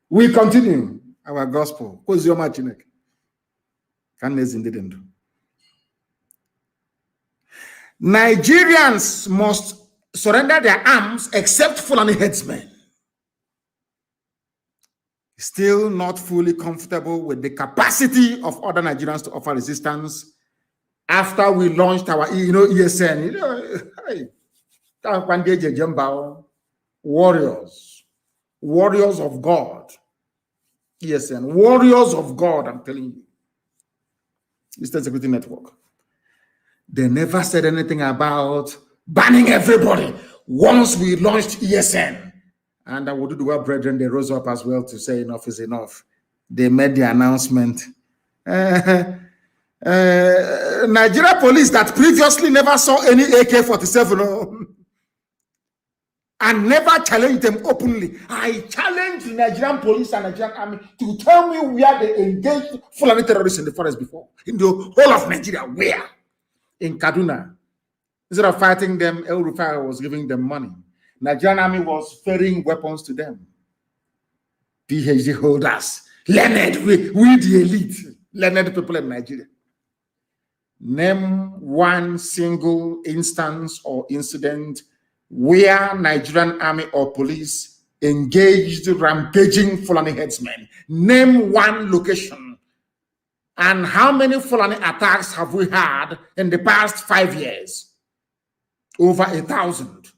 [SPEAKER 4] We continue our gospel. Nigerians must surrender their arms except Fulani headsmen. Still not fully comfortable with the capacity of other Nigerians to offer resistance after we launched our, ESN, warriors of God. ESN, warriors of God, I'm telling you. Eastern Security Network. They never said anything about banning everybody once we launched ESN. And I would do the well, brethren, they rose up as well to say enough is enough. They made the announcement. Nigeria police that previously never saw any AK-47 and never challenged them openly. I challenge name the Nigerian police and Nigerian army to tell me where they engaged Fulani terrorists in the forest before. In the whole of Nigeria, where? In Kaduna. Instead of fighting them, El Rufai was giving them money. Nigerian army was ferrying weapons to them. PhD holders, learned, we the elite, learned people in Nigeria. Name one single instance or incident where Nigerian army or police engaged rampaging Fulani headsmen. Name one location. And how many Fulani attacks have we had in the past 5 years? Over 1,000.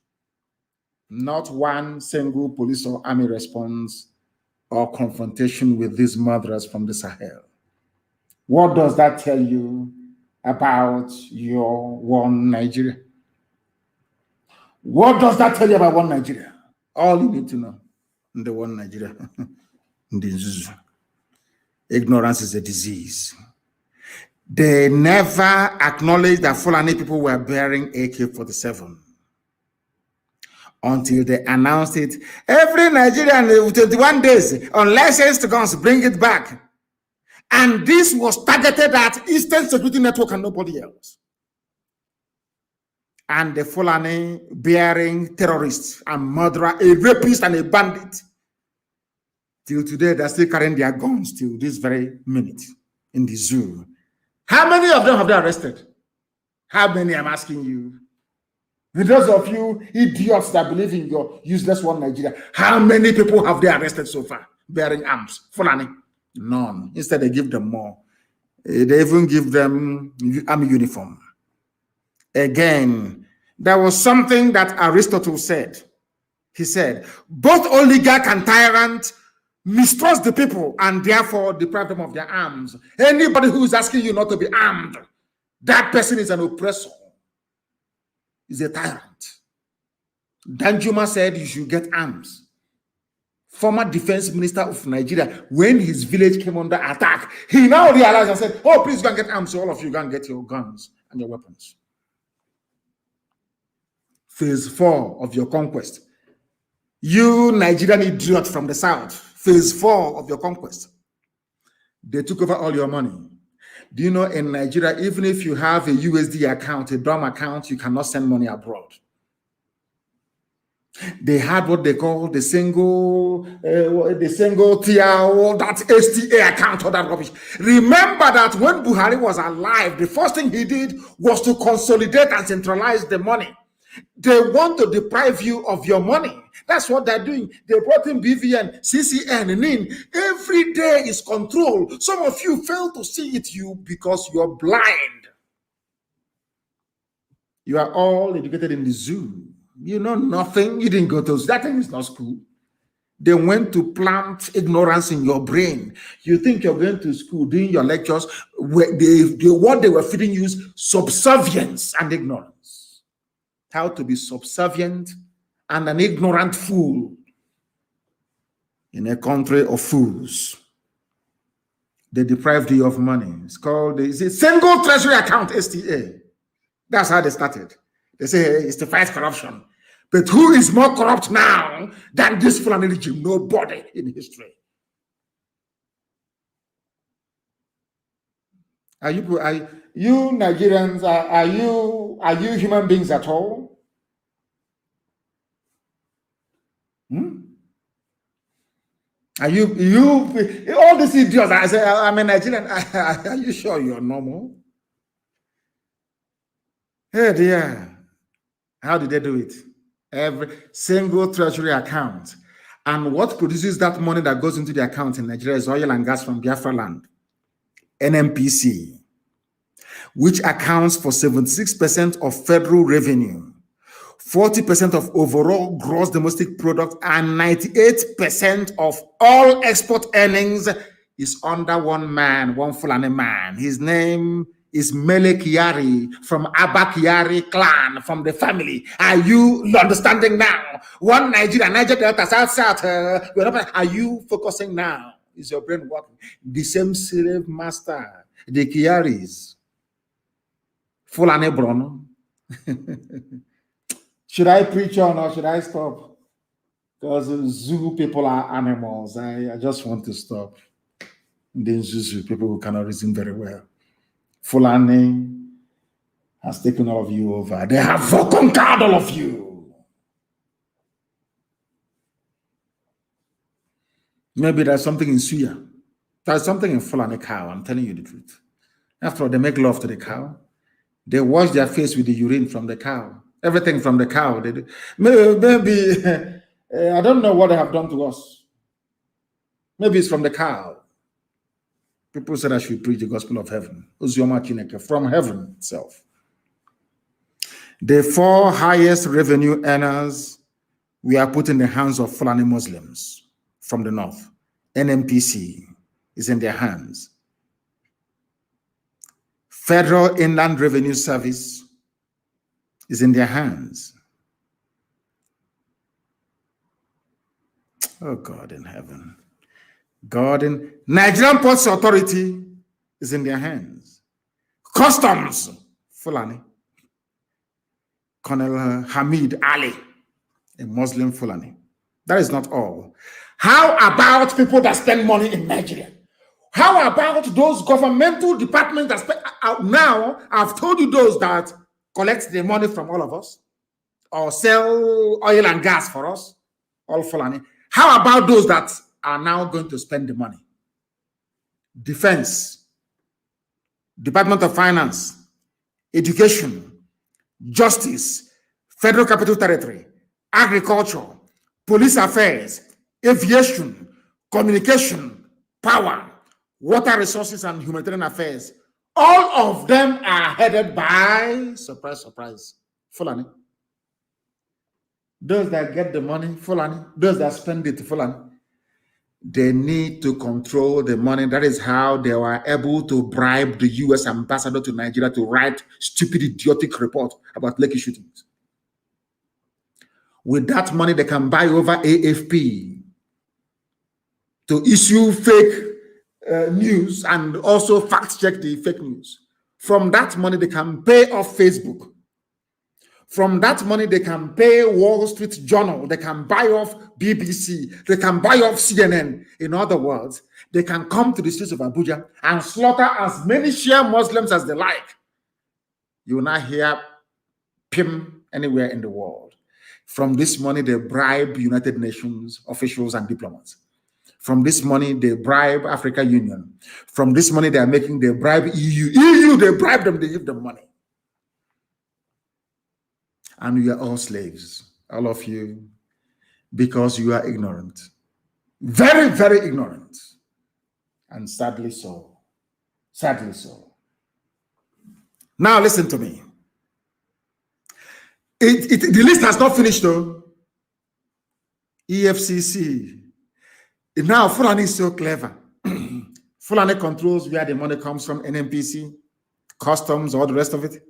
[SPEAKER 4] Not one single police or army response or confrontation with these murderers from the Sahel. What does that tell you about your one Nigeria? What does that tell you about one Nigeria? All you need to know in the one Nigeria. Ignorance is a disease. They never acknowledged that Fulani people were bearing AK-47 until they announced it. Every Nigerian with 21 days, unlicensed guns, bring it back. And this was targeted at Eastern Security Network and nobody else. And the Fulani bearing terrorists and murderer, a rapist and a bandit. Till today, they're still carrying their guns till this very minute in the zoo. How many of them have they arrested? How many, I'm asking you? And those of you idiots that believe in your useless one Nigeria, how many people have they arrested so far bearing arms? Fulani? None. Instead, they give them more. They even give them army uniform. Again, there was something that Aristotle said. He said, both oligarch and tyrant mistrust the people and therefore deprive them of their arms. Anybody who is asking you not to be armed, that person is an oppressor, is a tyrant. Danjuma said you should get arms. Former defense minister of Nigeria, when his village came under attack, he now realized and said, oh, please go and get arms. So all of you go and get your guns and your weapons. Phase 4 of your conquest. You Nigerian idiot from the south, phase 4 of your conquest. They took over all your money. Do you know in Nigeria, even if you have a USD account, a DOM account, you cannot send money abroad. They had what they call the single tier, that STA account, or that rubbish. Remember that when Buhari was alive, the first thing he did was to consolidate and centralize the money. They want to deprive you of your money. That's what they're doing. They brought in BVN, CCN, and NIN. Every day is control. Some of you fail to see it because you're blind. You are all educated in the zoo. You know nothing. You didn't go to that thing is not school. They went to plant ignorance in your brain. You think you're going to school doing your lectures. What they were feeding you is subservience and ignorance. How to be subservient and an ignorant fool in a country of fools. They deprived you of money. It's called the single treasury account, STA. That's how they started. They say it's to fight corruption. But who is more corrupt now than this Fulani regime? Nobody in history. Are you Nigerians, are you human beings at all? Are you all these idiots? I say, I'm a Nigerian. Are you sure you're normal? Hey dear, how did they do it? Every single treasury account. And what produces that money that goes into the account in Nigeria is oil and gas from Biafra land, NMPC, which accounts for 76% of federal revenue, 40% of overall gross domestic product, and 98% of all export earnings is under one man, one Fulani man. His name is Mele Kyari from Abba Kyari clan, from the family. Are you understanding now? One Nigeria, Niger Delta, South. Are you focusing now? Is your brain working? The same slave master, the Kyaris. Fulani Brono. Should I preach on or should I stop? Because zoo people are animals. I just want to stop. The zoo people who cannot reason very well. Fulani has taken all of you over. They have conquered all of you. Maybe there's something in Suya. There's something in Fulani cow. I'm telling you the truth. After all, they make love to the cow. They wash their face with the urine from the cow. Everything from the cow. They do. Maybe I don't know what they have done to us. Maybe it's from the cow. People said I should preach the gospel of heaven. From heaven itself. The 4 highest revenue earners we are put in the hands of Fulani Muslims from the north. NMPC is in their hands. Federal Inland Revenue Service is in their hands. Oh God in heaven. God in Nigerian Ports Authority is in their hands. Customs, Fulani. Colonel Hamid Ali, a Muslim Fulani. That is not all. How about people that spend money in Nigeria? How about those governmental departments that spend now? I've told you those that collect the money from all of us or sell oil and gas for us, all Fulani. How about those that are now going to spend the money? Defense, Department of Finance, Education, Justice, Federal Capital Territory, Agriculture, Police Affairs, Aviation, Communication, Power, Water Resources and Humanitarian Affairs. All of them are headed by, surprise, surprise, Fulani. Those that get the money, Fulani. Those that spend it, Fulani. They need to control the money. That is how they were able to bribe the U.S. ambassador to Nigeria to write stupid, idiotic report about Lekki shootings. With that money, they can buy over AFP to issue fake news and also fact-check the fake news. From that money, they can pay off Facebook. From that money, they can pay Wall Street Journal. They can buy off BBC. They can buy off CNN. In other words, they can come to the streets of Abuja and slaughter as many Shia Muslims as they like. You will not hear PIM anywhere in the world. From this money, they bribe United Nations officials and diplomats. From this money, they bribe Africa Union. From this money, they bribe EU. They bribe them, they give them money. And we are all slaves, all of you, because you are ignorant. Very, very ignorant. And sadly so. Sadly so. Now listen to me. The list has not finished though. EFCC. Now Fulani is so clever. Fulani controls where the money comes from, NMPC, customs, all the rest of it.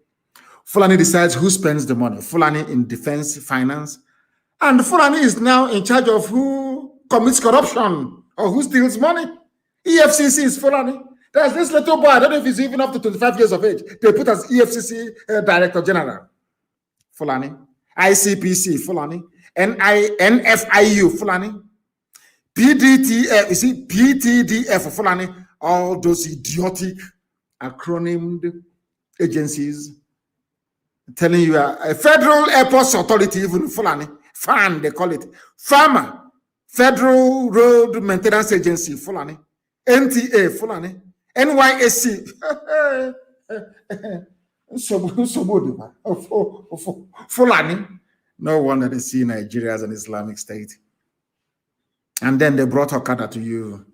[SPEAKER 4] Fulani decides who spends the money. Fulani in defense, finance. And Fulani is now in charge of who commits corruption or who steals money. EFCC is Fulani. There's this little boy, I don't know if he's even up to 25 years of age. They put as EFCC Director General. Fulani. ICPC, Fulani. NFIU, Fulani. PDTF, you see, PTDF, Fulani. All those idiotic acronymed agencies telling you a Federal Airports Authority, even Fulani, FAN, they call it. FAMA, Federal Road Maintenance Agency, Fulani. NTA, Fulani. NYSC. Fulani. No wonder they see Nigeria as an Islamic state. And then they brought Okada to you.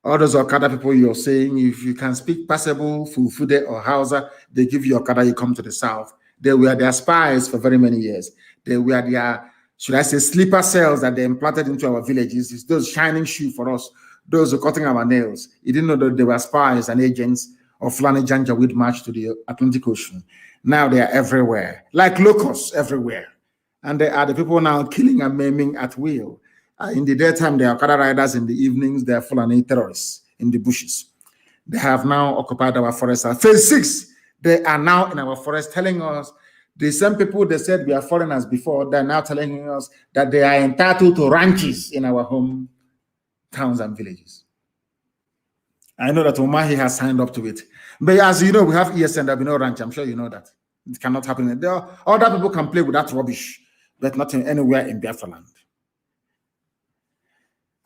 [SPEAKER 4] All those Okada people you're saying, if you can speak passable Fulfude or Hausa, they give you Okada, you come to the south. They were their spies for very many years. They were their, should I say, sleeper cells that they implanted into our villages. It's those shining shoes for us, those who are cutting our nails. You didn't know that they were spies and agents of Fulani Janjaweed march to the Atlantic Ocean. Now they are everywhere, like locusts everywhere. And they are the people now killing and maiming at will. In the daytime, they are Okada riders. In the evenings, they are Fulani terrorists in the bushes. They have now occupied our forest. Phase 6, they are now in our forest telling us The same people they said we are foreigners before, they're now telling us that they are entitled to ranches in our home towns and villages. I know that Umahi has signed up to it. But as you know, we have ESN, there'll be no ranch. I'm sure you know that. It cannot happen. Other people can play with that rubbish, but not anywhere in Biafra land.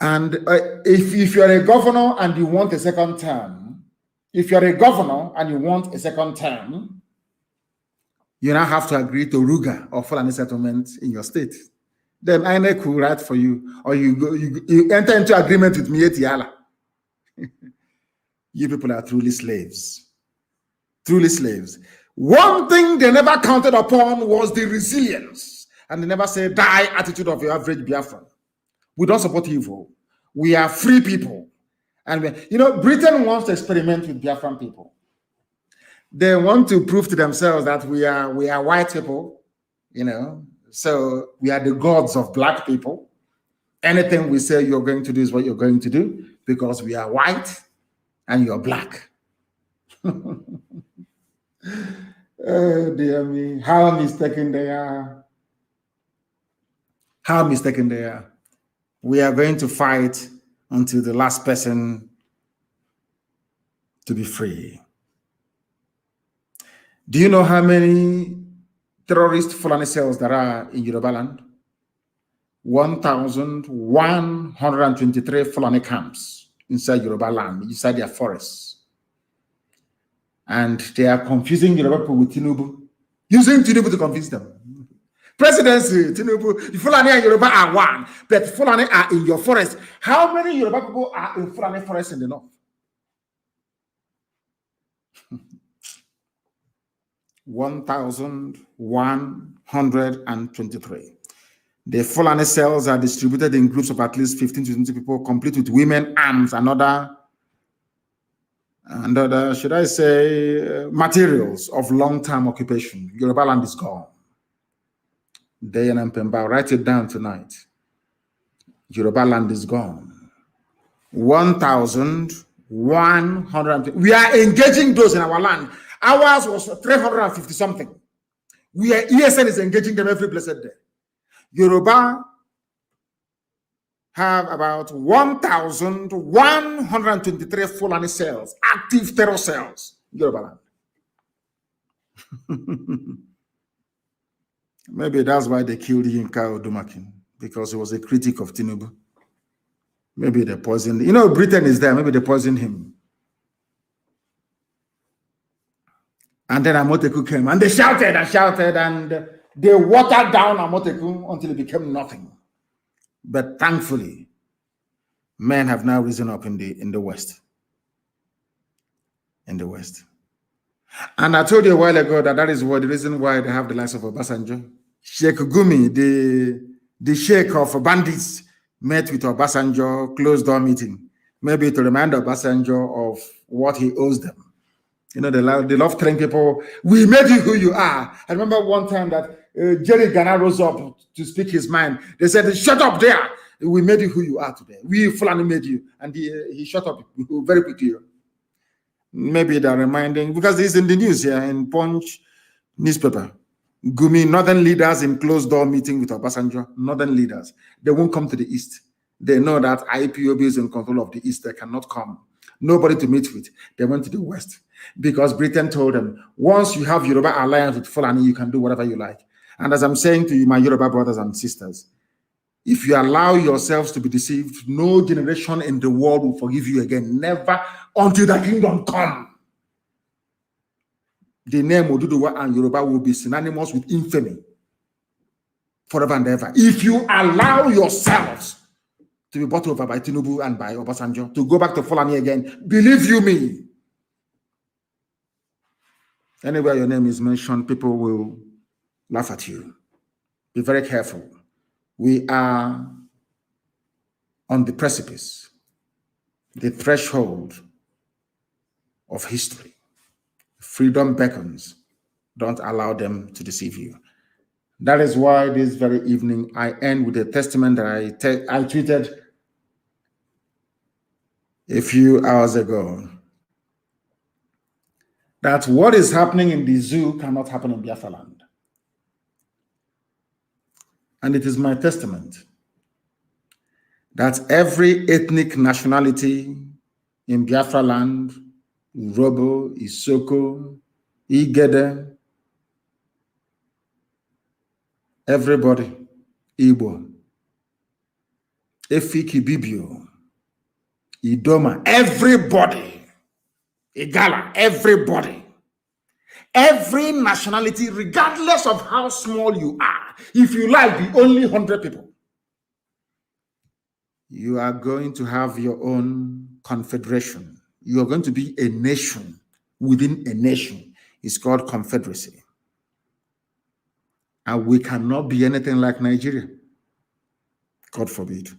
[SPEAKER 4] And if you're a governor and you want a second term, you now have to agree to Ruga or Fulani settlement in your state. Then INEC will write for you, or you enter into agreement with Mieti Allah. You people are truly slaves. Truly slaves. One thing they never counted upon was the resilience. And they never say die attitude of your average Biafran. We don't support evil. We are free people. And Britain wants to experiment with Biafran people. They want to prove to themselves that we are white people, so we are the gods of black people. Anything we say you're going to do is what you're going to do because we are white and you're black. Oh, dear me. How mistaken they are. How mistaken they are. We are going to fight until the last person to be free. Do you know how many terrorist Fulani cells there are in Yoruba land? 1,123 Fulani camps inside Yoruba land, inside their forests. And they are confusing Yoruba people with Tinubu, using Tinubu to confuse them. Presidency, Tinubu, Fulani and Yoruba are one, but Fulani are in your forest. How many Yoruba people are in Fulani forest in the north? 1,123. The Fulani cells are distributed in groups of at least 15 to 20 people, complete with women, arms, and other, should I say, materials of long-term occupation. Yoruba land is gone. Day and Pemba, write it down tonight. Yoruba land is gone. 1,100. We are engaging those in our land. Ours was 350 something. ESN is engaging them every blessed day. Yoruba have about 1,123 Fulani cells, active terror cells, Yoruba land. Maybe that's why they killed Yinka Odumakin, because he was a critic of Tinubu. Maybe they poisoned. Britain is there. Maybe they poisoned him. And then Amoteku came, and they shouted and shouted, and they watered down Amoteku until it became nothing. But thankfully, men have now risen up in the West. In the West. And I told you a while ago that is the reason why they have the likes of Obasanjo. Sheikh Gumi, the Sheikh of bandits, met with Obasanjo, closed-door meeting. Maybe to remind Obasanjo of what he owes them. They love telling people, we made you who you are. I remember one time that Jerry Ghana rose up to speak his mind. They said, shut up there. We made you who you are today. We Fulani made you. And he shut up very quickly. Maybe they're reminding, because it's in the news here, in Punch newspaper. Gumi, northern leaders in closed-door meeting with Obasanjo, northern leaders. They won't come to the East. They know that IPOB is in control of the East. They cannot come. Nobody to meet with. They went to the West. Because Britain told them, once you have Yoruba alliance with Fulani, you can do whatever you like. And as I'm saying to you, my Yoruba brothers and sisters, if you allow yourselves to be deceived, no generation in the world will forgive you again. Never until the kingdom come. The name Oduduwa and Yoruba will be synonymous with infamy forever and ever. If you allow yourselves to be bought over by Tinubu and by Obasanjo, to go back to Fulani again, believe you me, anywhere your name is mentioned, people will laugh at you. Be very careful. We are on the precipice, the threshold of history. Freedom beckons. Don't allow them to deceive you. That is why this very evening I end with a testament that I tweeted a few hours ago. That what is happening in the zoo cannot happen in Biafra land. and it is my testament that every ethnic nationality in Biafra land, Urobo, Isoko, Igede, everybody, Igbo, Efiki Bibio, Idoma, everybody, Igala, everybody, every nationality, regardless of how small you are, if you like, be only 100 people, you are going to have your own confederation. You are going to be a nation within a nation. It's called confederacy. And we cannot be anything like Nigeria. God forbid.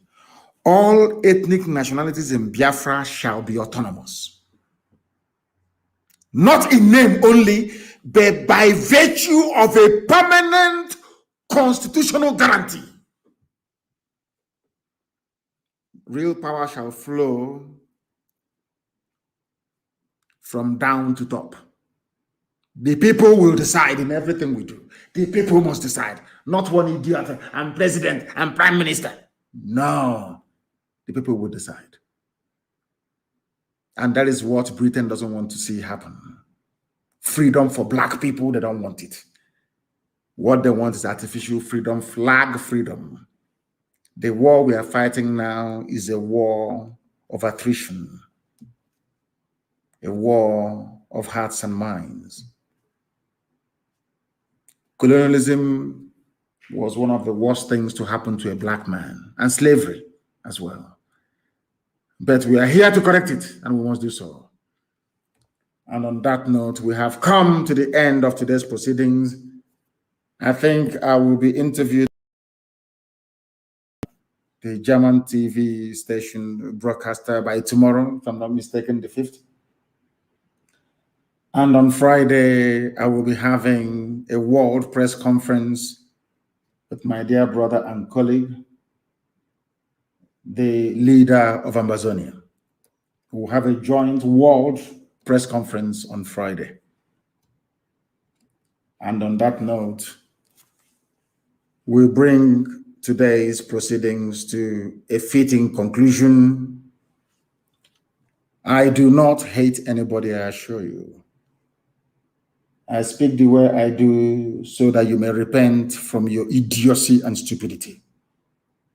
[SPEAKER 4] All ethnic nationalities in Biafra shall be autonomous. Not in name only, but by virtue of a permanent constitutional guarantee. Real power shall flow from down to top. The people will decide in everything we do. The people must decide. Not one idiot, I'm president, I'm prime minister. No, the people will decide. And that is what Britain doesn't want to see happen. Freedom for black people, they don't want it. What they want is artificial freedom, flag freedom. The war we are fighting now is a war of attrition, a war of hearts and minds. Colonialism was one of the worst things to happen to a black man, and slavery as well. But we are here to correct it, and we must do so. And on that note, we have come to the end of today's proceedings. I think I will be interviewed the German TV station broadcaster by tomorrow, if I'm not mistaken, the 5th. And on Friday, I will be having a world press conference with my dear brother and colleague, the leader of Amazonia. We'll have a joint world press conference on Friday. And on that note, we'll bring today's proceedings to a fitting conclusion. I do not hate anybody, I assure you. I speak the way I do so that you may repent from your idiocy and stupidity.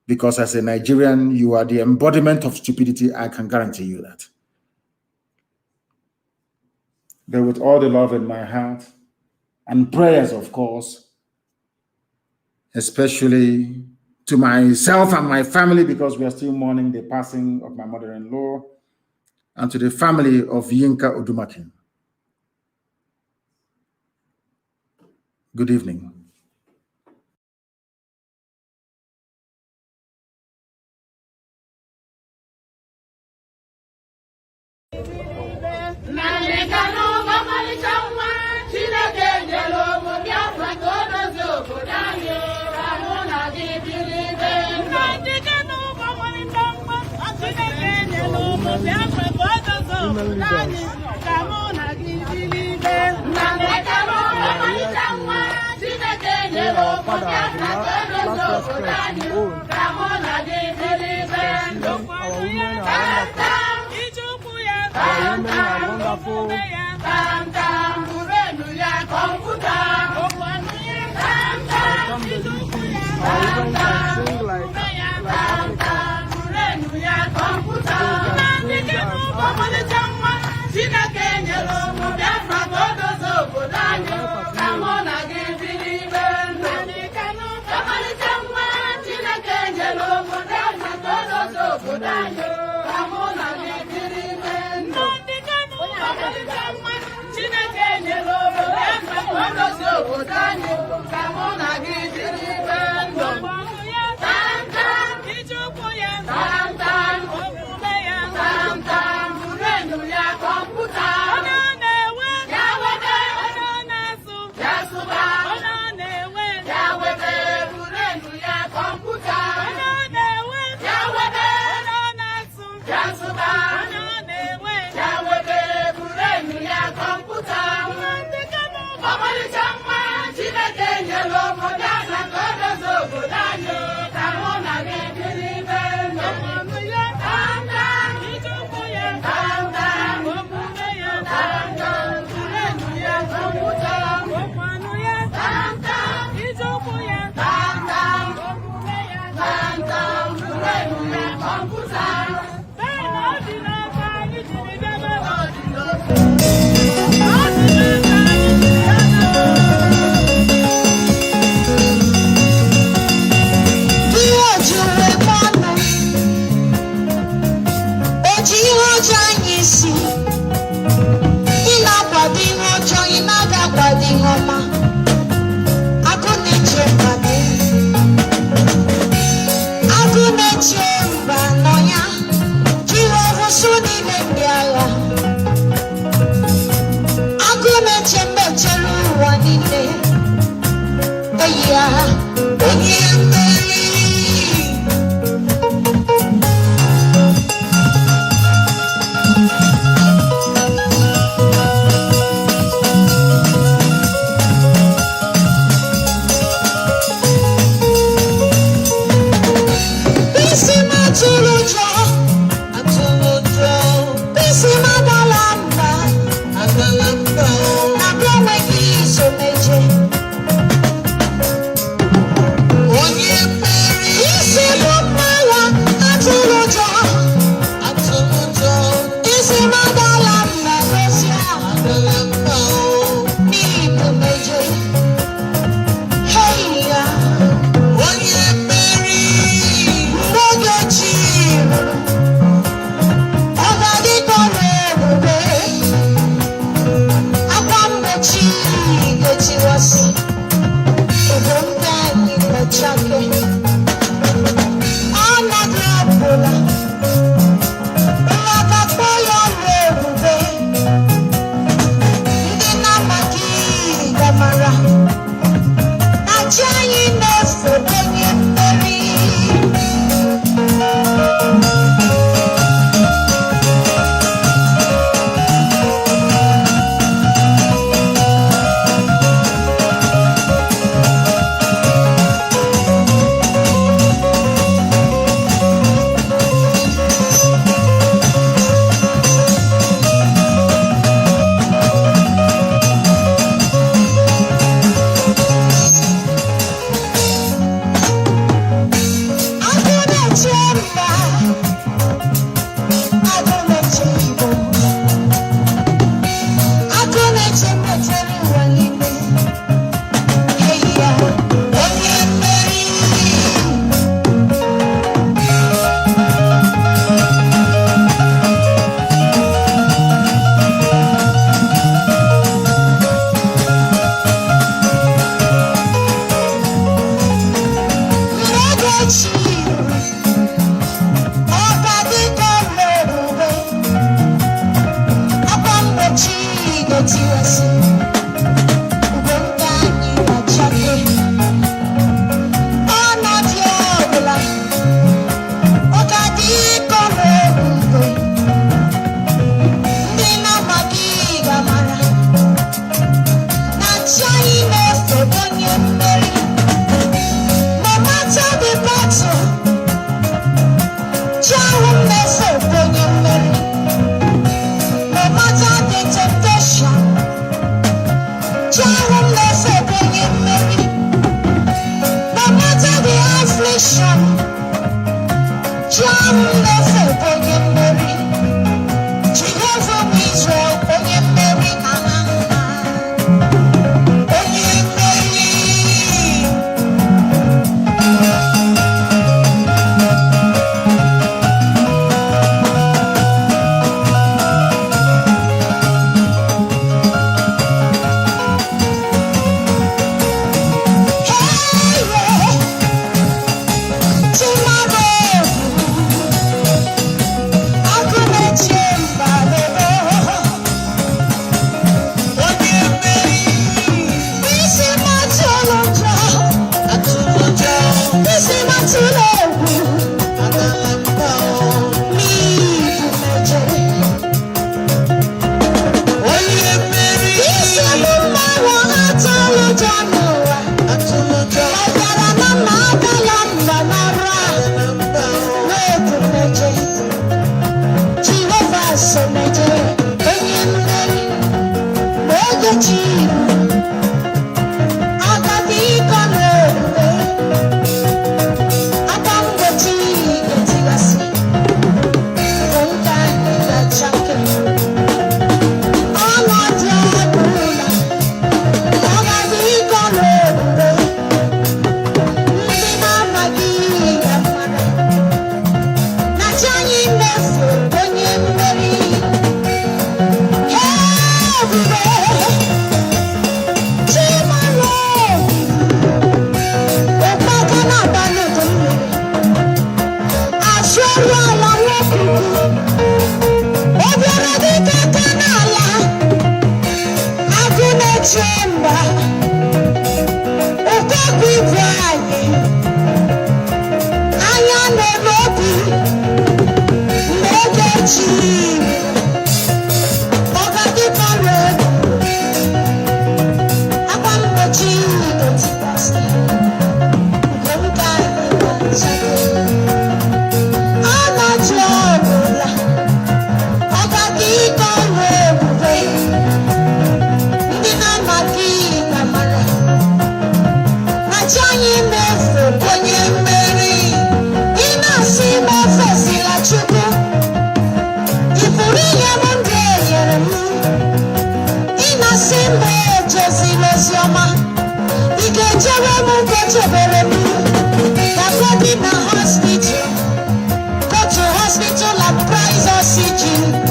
[SPEAKER 4] Because as a Nigerian, you are the embodiment of stupidity, I can guarantee you that. But with all the love in my heart, and prayers, of course, especially to myself and my family, because we are still mourning the passing of my mother-in-law, and to the family of Yinka Odumakin. Good evening.
[SPEAKER 5] Chineke Go to hospital and price oxygen.